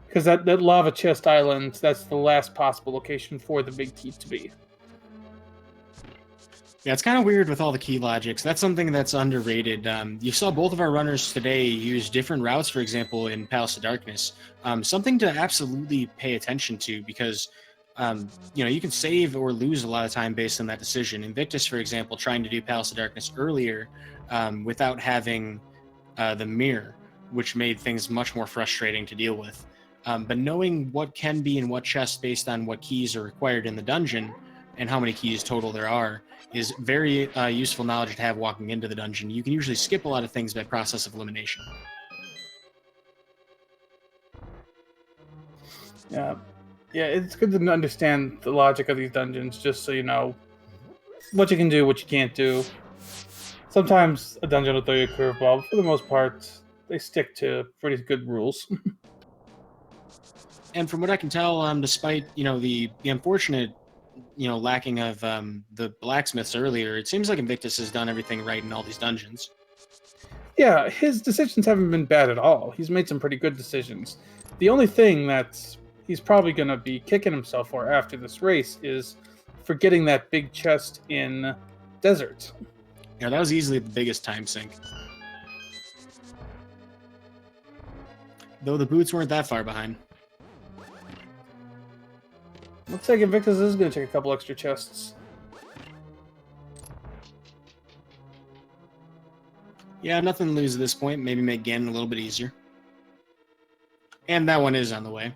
Because that lava chest island, that's the last possible location for the big key to be. Yeah, it's kind of weird with all the key logics. That's something that's underrated. You saw both of our runners today use different routes, for example, in Palace of Darkness. Something to absolutely pay attention to, because you can save or lose a lot of time based on that decision. Invictus, for example, trying to do Palace of Darkness earlier without having the mirror, which made things much more frustrating to deal with. But knowing what can be in what chest based on what keys are required in the dungeon and how many keys total there are is very useful knowledge to have walking into the dungeon. You can usually skip a lot of things by process of elimination. Yeah, it's good to understand the logic of these dungeons, just so you know what you can do, what you can't do. Sometimes a dungeon will throw you a curveball, but for the most part, they stick to pretty good rules. And from what I can tell, despite the unfortunate lacking of the blacksmiths earlier, it seems like Invictus has done everything right in all these dungeons. Yeah, his decisions haven't been bad at all. He's made some pretty good decisions. The only thing that he's probably going to be kicking himself for after this race is forgetting that big chest in Desert. Yeah, that was easily the biggest time sink. Though the boots weren't that far behind. Looks like Invictus is going to take a couple extra chests. Yeah, nothing to lose at this point. Maybe make Ganon a little bit easier. And that one is on the way.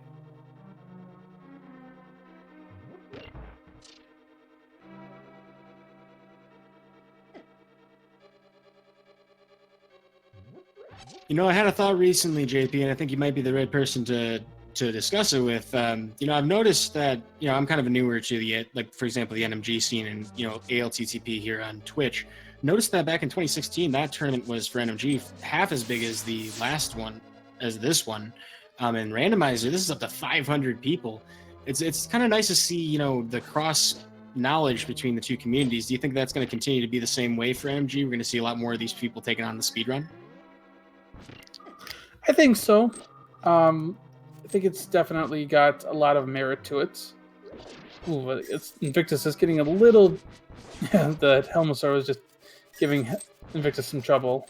I had a thought recently, JP, and I think you might be the right person to discuss it with. I've noticed that, I'm kind of newer to the, for example, the NMG scene and, ALTTP here on Twitch. Noticed that back in 2016, that tournament was for NMG half as big as the last one, as this one. And Randomizer, this is up to 500 people. It's kind of nice to see, the cross, knowledge between the two communities. Do you think that's going to continue to be the same way for MG? We're going to see a lot more of these people taking on the speedrun? I think so. I think it's definitely got a lot of merit to it. Ooh, but Invictus is getting a little... the Helmosaur was just giving Invictus some trouble.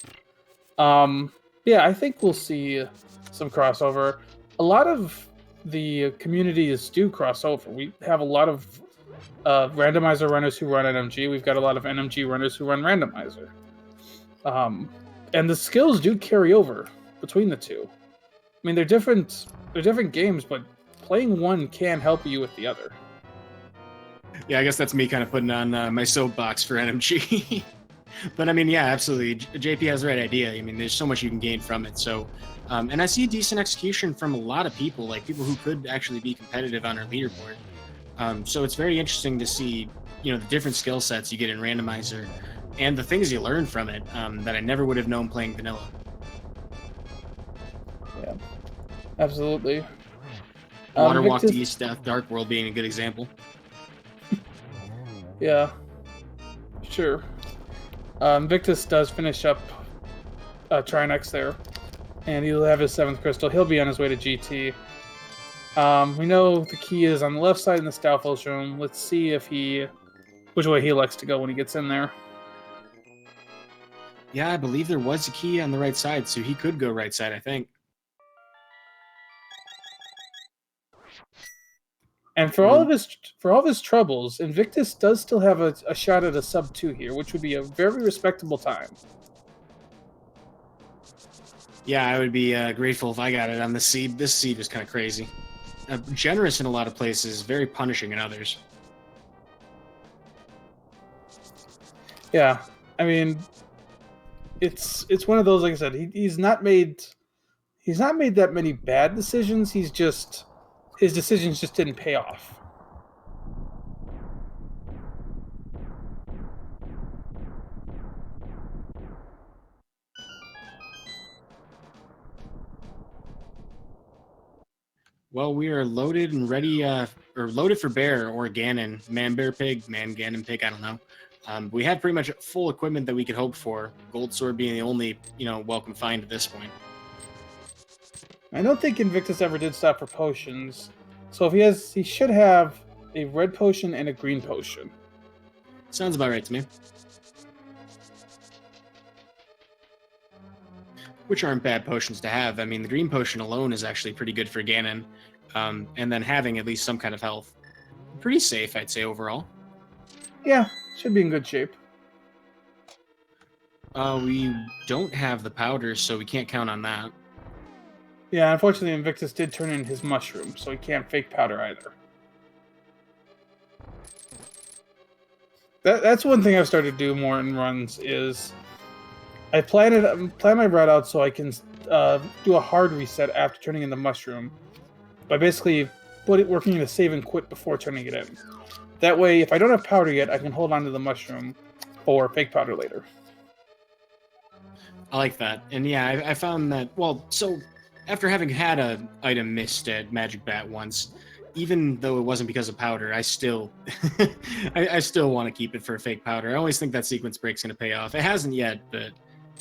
Yeah, I think we'll see some crossover. A lot of the communities do cross over. We have a lot of randomizer runners who run NMG. We've got a lot of NMG runners who run randomizer. And the skills do carry over between the two. I mean, they're different games, but playing one can help you with the other. Yeah, I guess that's me kind of putting on my soapbox for NMG. But I mean, yeah, absolutely. JP has the right idea. I mean, there's so much you can gain from it. So, and I see decent execution from a lot of people, like people who could actually be competitive on our leaderboard. So it's very interesting to see, the different skill sets you get in Randomizer and the things you learn from it that I never would have known playing vanilla. Yeah, absolutely. Water Walk to East, Dark World being a good example. Yeah, sure. Invictus does finish up Trinex there, and he'll have his 7th crystal. He'll be on his way to GT. We know the key is on the left side in the Stalfos room. Let's see which way he likes to go when he gets in there. Yeah, I believe there was a key on the right side, so he could go right side, I think. And for all of his troubles, Invictus does still have a shot at a sub 2 here, which would be a very respectable time. Yeah, I would be grateful if I got it on the seed. This seed was kind of crazy. Generous in a lot of places, very punishing in others. Yeah, I mean, it's one of those. Like I said, he's not made that many bad decisions. His decisions just didn't pay off. Well, we are loaded and ready, or loaded for bear or Ganon. Man, bear, pig, man, Ganon, pig, I don't know. We have pretty much full equipment that we could hope for. Gold Sword being the only, welcome find at this point. I don't think Invictus ever did stop for potions. So if he should have a red potion and a green potion. Sounds about right to me. Which aren't bad potions to have. I mean, the green potion alone is actually pretty good for Ganon. And then having at least some kind of health. Pretty safe, I'd say, overall. Yeah, should be in good shape. We don't have the powder, so we can't count on that. Yeah, unfortunately, Invictus did turn in his mushroom, so he can't fake powder either. That's one thing I've started to do more in runs is I plan my route out so I can do a hard reset after turning in the mushroom by basically working in a save and quit before turning it in. That way, if I don't have powder yet, I can hold on to the mushroom for fake powder later. I like that. And yeah, I found that, so after having had an item missed at Magic Bat once, even though it wasn't because of powder, I still I still want to keep it for a fake powder. I always think that sequence break's going to pay off. It hasn't yet, but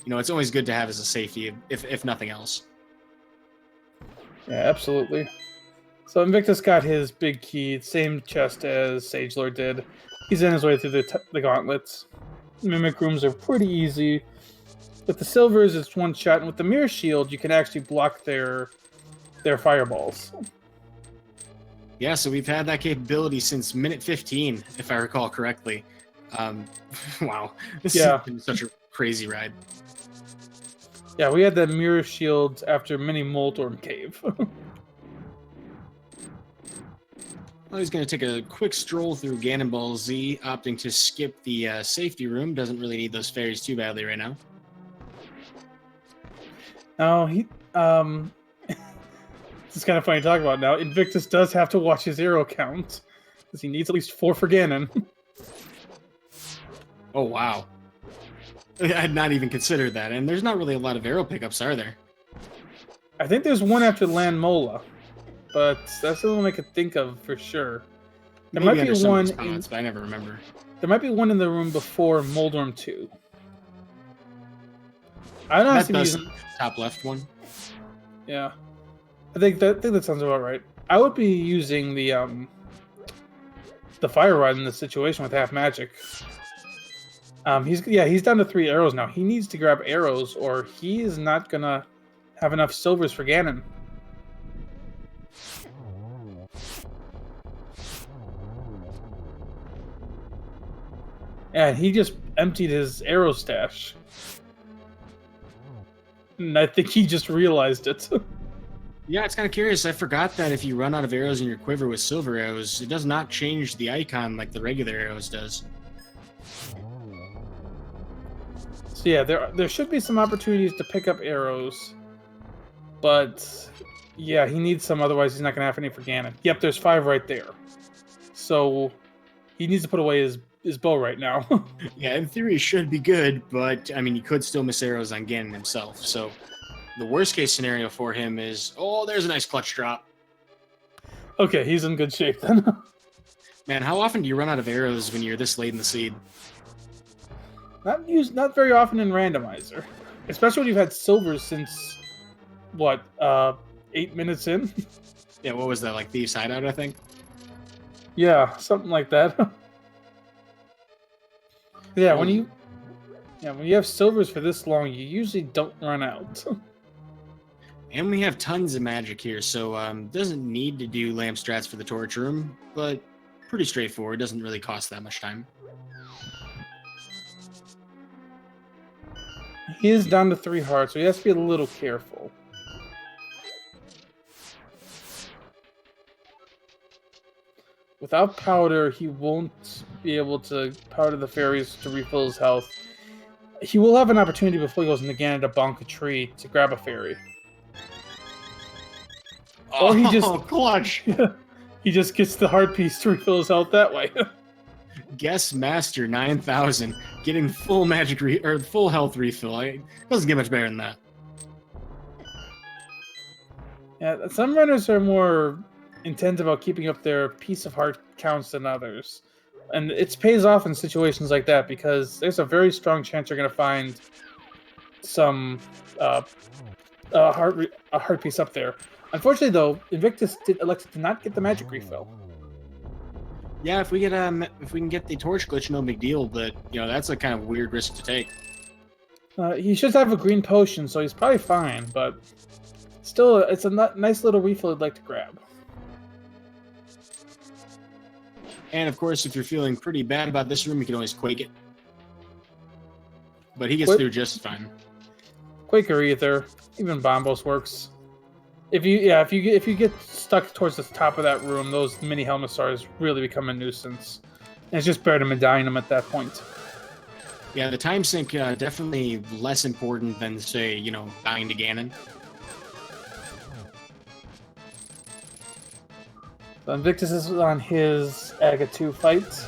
it's always good to have as a safety, if nothing else. Yeah, absolutely. So Invictus got his big key, same chest as SageLord did. He's in his way through the gauntlets. Mimic rooms are pretty easy. With the silvers, it's one shot, and with the mirror shield, you can actually block their fireballs. Yeah, so we've had that capability since minute 15, if I recall correctly. Wow, this has been such a crazy ride. Yeah, we had that mirror shield after mini Moldorm Cave. Well, he's going to take a quick stroll through Ganon Ball Z, opting to skip the safety room. Doesn't really need those fairies too badly right now. No, it's kind of funny to talk about now. Invictus does have to watch his arrow count, because he needs at least 4 for Ganon. Oh, wow. I had not even considered that, and there's not really a lot of arrow pickups, are there? I think there's one after Land Mola, but that's the one I could think of for sure. There Maybe might be under some of one these in. spots, but I never remember. There might be one in the room before Moldworm 2. I don't That honestly be does using. top left one. Yeah, I think that sounds about right. I would be using the fire rod in this situation with half magic. He's down to 3 arrows now. He needs to grab arrows, or he is not gonna have enough silvers for Ganon. And he just emptied his arrow stash. And I think he just realized it. Yeah, it's kind of curious. I forgot that if you run out of arrows in your quiver with silver arrows, it does not change the icon like the regular arrows does. So yeah, there should be some opportunities to pick up arrows. But yeah, he needs some, otherwise he's not going to have any for Ganon. Yep, there's 5 right there. So he needs to put away his bow right now. Yeah, in theory, it should be good, but I mean, you could still miss arrows on Ganon himself. So the worst case scenario for him is, oh, there's a nice clutch drop. Okay, he's in good shape then. Man, how often do you run out of arrows when you're this late in the seed? Not very often in Randomizer. Especially when you've had silvers since, what, 8 minutes in? Yeah, what was that, like Thieves' Hideout, I think? Yeah, something like that. Yeah, when you have silvers for this long, you usually don't run out. And we have tons of magic here, so doesn't need to do lamp strats for the torch room, but pretty straightforward. Doesn't really cost that much time. He is down to 3 hearts, so he has to be a little careful. Without powder, he won't be able to powder the fairies to refill his health. He will have an opportunity before he goes into Ganon to bonk a tree to grab a fairy. Or he just clutch. He just gets the heart piece to refill his health that way. Guess Master 9000 getting full magic or full health refill. It doesn't get much better than that. Yeah, some runners are more intent about keeping up their piece of heart counts than others. And it pays off in situations like that because there's a very strong chance you're going to find some a heart piece up there. Unfortunately, though, Invictus elected to not get the magic refill. Yeah, if we can get the torch glitch, no big deal. But you know, that's a kind of weird risk to take. He should have a green potion, so he's probably fine. But still, it's a nice little refill I'd like to grab. And of course, if you're feeling pretty bad about this room, you can always quake it. But he gets through just fine. Quake or Ether, even Bombos works. If you get stuck towards the top of that room, those mini helmet stars really become a nuisance. And it's just better to medallion them at that point. Yeah, the time sink definitely less important than, say, you know, dying to Ganon. So Invictus is on his Aga 2 fight.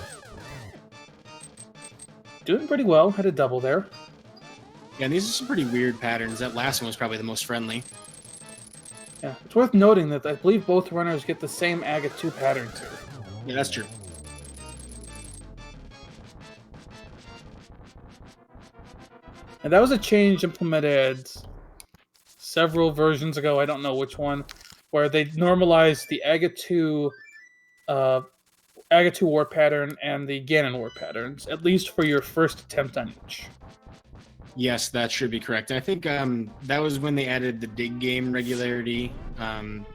Doing pretty well. Had a double there. Yeah, and these are some pretty weird patterns. That last one was probably the most friendly. Yeah, it's worth noting that I believe both runners get the same Aga 2 pattern too. Yeah, that's true. And that was a change implemented several versions ago. I don't know which one, where they normalized the Aga 2 war pattern and the Ganon war patterns, at least for your first attempt on each. Yes, that should be correct. I think that was when they added the dig game regularity. I'm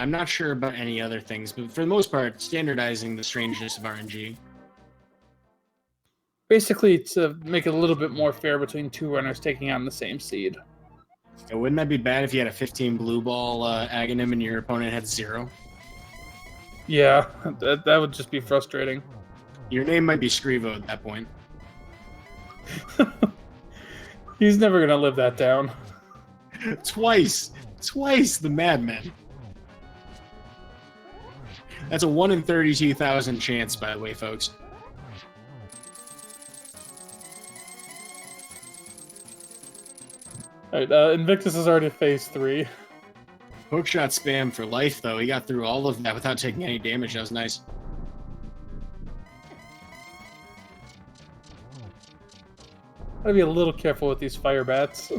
not sure about any other things, but for the most part, standardizing the strangeness of RNG. Basically, to make it a little bit more fair between 2 runners taking on the same seed. Yeah, wouldn't that be bad if you had a 15 blue ball Aghanim and your opponent had 0? Yeah, that would just be frustrating. Your name might be Scrivo at that point. He's never going to live that down. Twice, the madman. That's a 1 in 32,000 chance, by the way, folks. Alright, Invictus is already phase 3. Hookshot spam for life, though. He got through all of that without taking any damage. That was nice. Gotta be a little careful with these fire bats.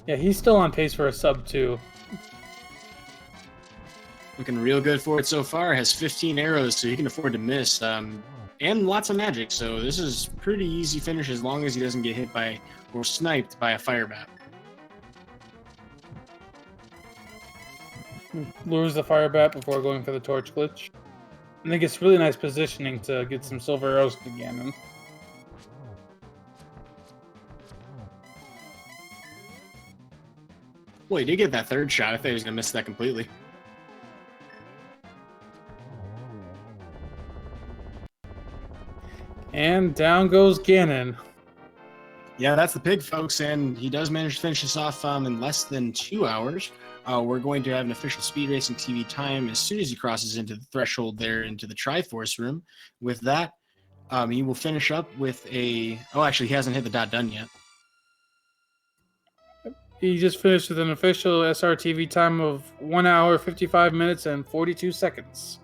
Yeah, he's still on pace for a sub 2. Looking real good for it so far. Has 15 arrows, so he can afford to miss. And lots of magic, so this is pretty easy finish as long as he doesn't get hit by or sniped by a fire bat. Lures the fire bat before going for the torch glitch. And then gets really nice positioning to get some silver arrows to Ganon. Well, he did get that third shot. I thought he was going to miss that completely. And down goes Ganon. Yeah, that's the pig, folks, and he does manage to finish this off in less than 2 hours. We're going to have an official Speed Racing TV time as soon as he crosses into the threshold there into the Triforce room. With that, he will finish up with a... Oh, actually, he hasn't hit the dot done yet. He just finished with an official SRTV time of 1 hour, 55 minutes, and 42 seconds.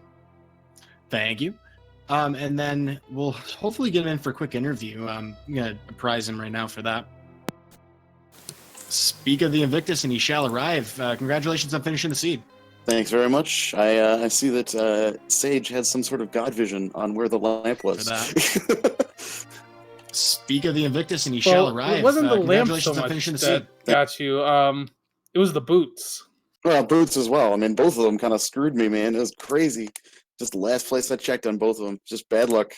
Thank you. And then we'll hopefully get him in for a quick interview. I'm going to prize him right now for that. Speak of the Invictus, and he shall arrive. Congratulations on finishing the seed. Thanks very much. I see that Sage had some sort of god vision on where the lamp was. Speak of the Invictus, and he shall arrive. It wasn't the lamp so Congratulations on much finishing the that seed. got you. It was the boots. Well, boots as well. I mean, both of them kind of screwed me, man. It was crazy. Just the last place I checked on both of them. Just bad luck.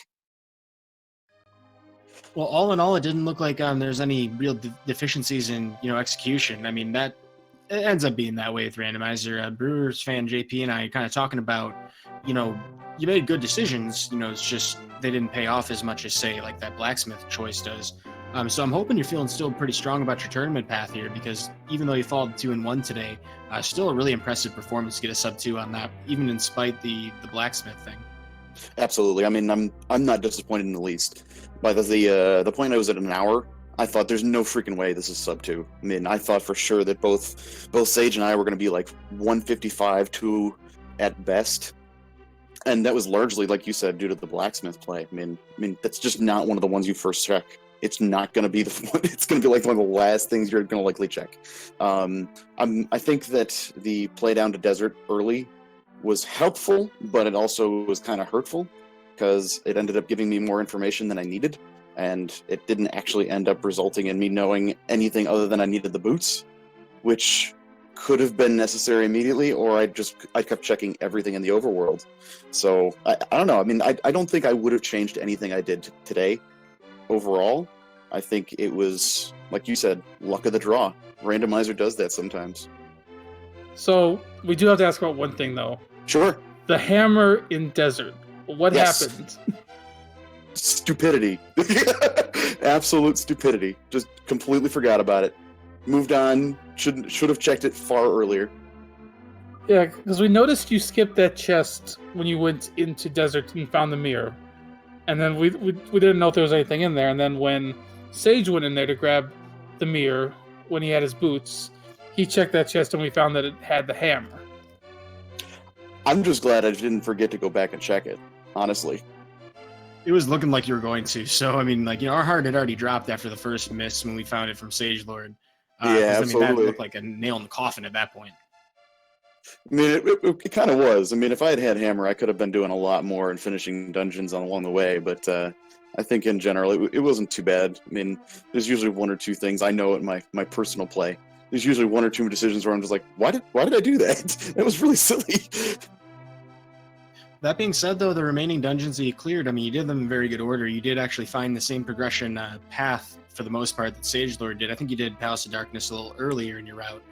Well, all in all, it didn't look like there's any real deficiencies in execution. I mean, that it ends up being that way with Randomizer. Brewers fan JP and I are kind of talking about, you made good decisions. It's just they didn't pay off as much as say like that blacksmith choice does. So I'm hoping you're feeling still pretty strong about your tournament path here, because even though you followed 2-1 today, still a really impressive performance to get a sub 2 on that, even in spite the blacksmith thing. Absolutely. I mean, I'm not disappointed in the least. By the point I was at an hour, I thought there's no freaking way this is sub 2. I mean, I thought for sure that both Sage and I were going to be like 155 2 at best. And that was largely, like you said, due to the blacksmith play. I mean, that's just not one of the ones you first check. It's not going to be the one. It's going to be like one of the last things you're going to likely check. I think that the play down to desert early was helpful, but it also was kind of hurtful because it ended up giving me more information than I needed, and it didn't actually end up resulting in me knowing anything other than I needed the boots, which could have been necessary immediately, or I kept checking everything in the overworld. So I don't know. I mean, I don't think I would have changed anything I did today. Overall, I think it was, like you said, luck of the draw. Randomizer does that sometimes. So we do have to ask about one thing, though. Sure. The hammer in desert. What happened? Stupidity. Absolute stupidity. Just completely forgot about it. Moved on. Should have checked it far earlier. Yeah, because we noticed you skipped that chest when you went into desert and found the mirror. And then we didn't know if there was anything in there. And then when Sage went in there to grab the mirror when he had his boots, he checked that chest and we found that it had the hammer. I'm just glad I didn't forget to go back and check it, honestly. It was looking like you were going to. So, I mean, our heart had already dropped after the first miss when we found it from SageLord. Yeah, absolutely. I mean, that looked like a nail in the coffin at that point. I mean, it kind of was. I mean, if I had had hammer, I could have been doing a lot more and finishing dungeons along the way. But I think in general, it wasn't too bad. I mean, there's usually one or two things I know in my personal play. There's usually one or two decisions where I'm just like, why did I do that? That was really silly. That being said, though, the remaining dungeons that you cleared, I mean, you did them in very good order. You did actually find the same progression path for the most part that SageLord did. I think you did Palace of Darkness a little earlier in your route.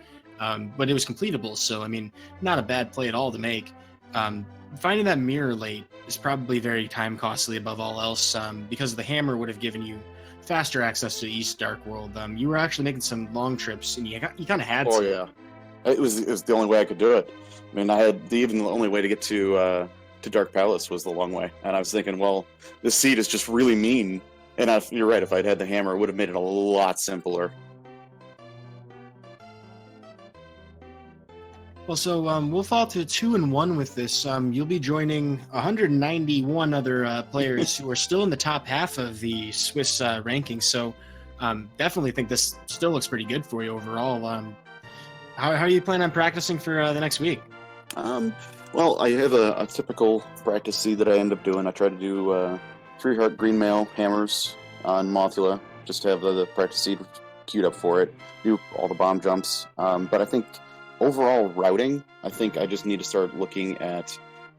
But it was completable, so I mean, not a bad play at all to make. Finding that mirror late is probably very time costly above all else, because the hammer would have given you faster access to the East Dark World. You were actually making some long trips, and you kind of had to. Oh yeah, it was the only way I could do it. I mean, even the only way to get to Dark Palace was the long way, and I was thinking, well, this seed is just really mean. And you're right, if I'd had the hammer, it would have made it a lot simpler. Well, so we'll fall to 2-1 with this. You'll be joining 191 other players who are still in the top half of the Swiss rankings. So definitely think this still looks pretty good for you overall. How do you plan on practicing for the next week? Well, I have a typical practice seed that I end up doing. I try to do 3-heart green mail hammers on Mothula, just to have the practice seed queued up for it. Do all the bomb jumps. But I think overall routing, I think I just need to start looking at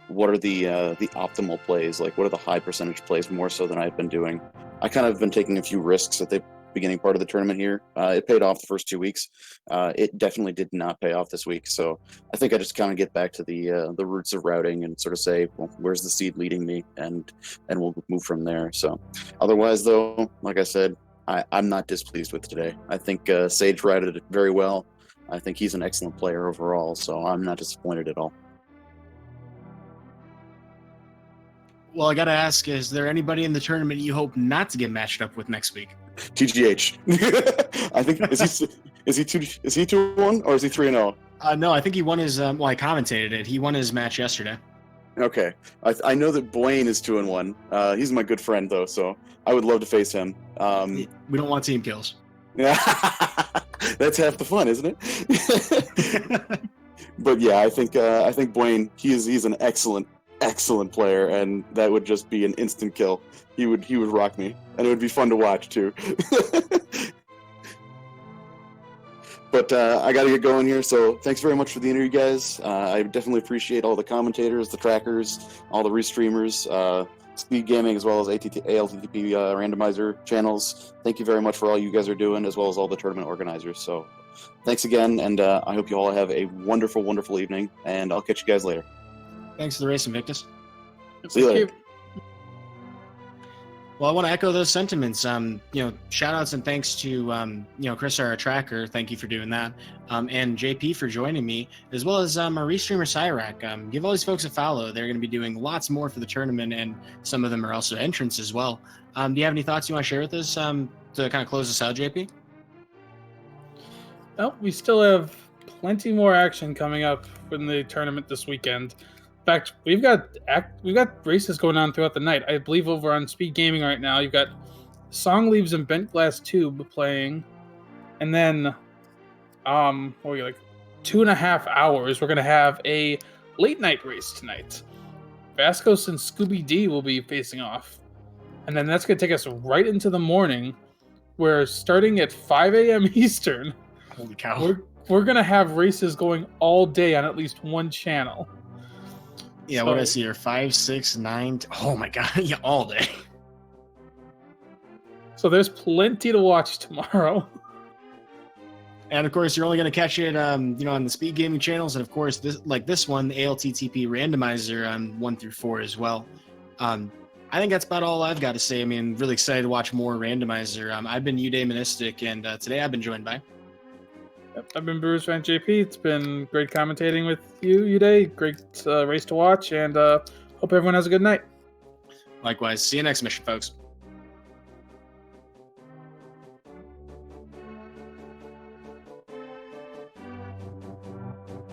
what are the optimal plays, like what are the high percentage plays more so than I've been doing. I kind of been taking a few risks at the beginning part of the tournament here. It paid off the first 2 weeks. It definitely did not pay off this week. So I think I just kind of get back to the roots of routing and sort of say, well, where's the seed leading me, and we'll move from there. So otherwise, though, like I said, I'm not displeased with today. I think Sage routed it very well. I think he's an excellent player overall, so I'm not disappointed at all. Well, I got to ask, is there anybody in the tournament you hope not to get matched up with next week? TGH. I think is he 2-1 or is he 3-0? No, I think he won his. Well, I commentated it. He won his match yesterday. Okay, I know that Blaine is 2-1. He's my good friend though, so I would love to face him. We don't want team kills. Yeah, that's half the fun, isn't it? But yeah, I think Blaine, he's an excellent player, and that would just be an instant kill. He would rock me, and it would be fun to watch too. But I got to get going here, so thanks very much for the interview, guys. I definitely appreciate all the commentators, the trackers, all the restreamers, Speed Gaming, as well as ALTTP Randomizer channels. Thank you very much for all you guys are doing, as well as all the tournament organizers. So thanks again, and I hope you all have a wonderful, wonderful evening, and I'll catch you guys later. Thanks for the race, Invictus. See you later. Well, I want to echo those sentiments. Shout outs and thanks to, Chris, our tracker. Thank you for doing that. And JP for joining me, as well as our restreamer Cyrac. Give all these folks a follow. They're going to be doing lots more for the tournament, and some of them are also entrants as well. Do you have any thoughts you want to share with us to kind of close this out, JP? Well, we still have plenty more action coming up in the tournament this weekend. In fact, we've got races going on throughout the night. I believe over on Speed Gaming right now, you've got Song Leaves and Bent Glass Tube playing, and then, like 2.5 hours, we're gonna have a late night race tonight. Vascos and Scooby D will be facing off, and then that's gonna take us right into the morning. We're starting at 5 a.m. Eastern. Holy cow! We're gonna have races going all day on at least one channel. Yeah, what did I see here? 5, 6, 9. Oh my god! Yeah, all day. So there's plenty to watch tomorrow. And of course, you're only going to catch it, on the Speed Gaming channels, and of course, this one, the ALTTP Randomizer 1 through 4 as well. I think that's about all I've got to say. I mean, really excited to watch more Randomizer. I've been Uday Monistic, and today I've been joined by. I've been Brewers Fan JP. It's been great commentating with you, Uday. Great race to watch, and hope everyone has a good night. Likewise. See you next mission, folks.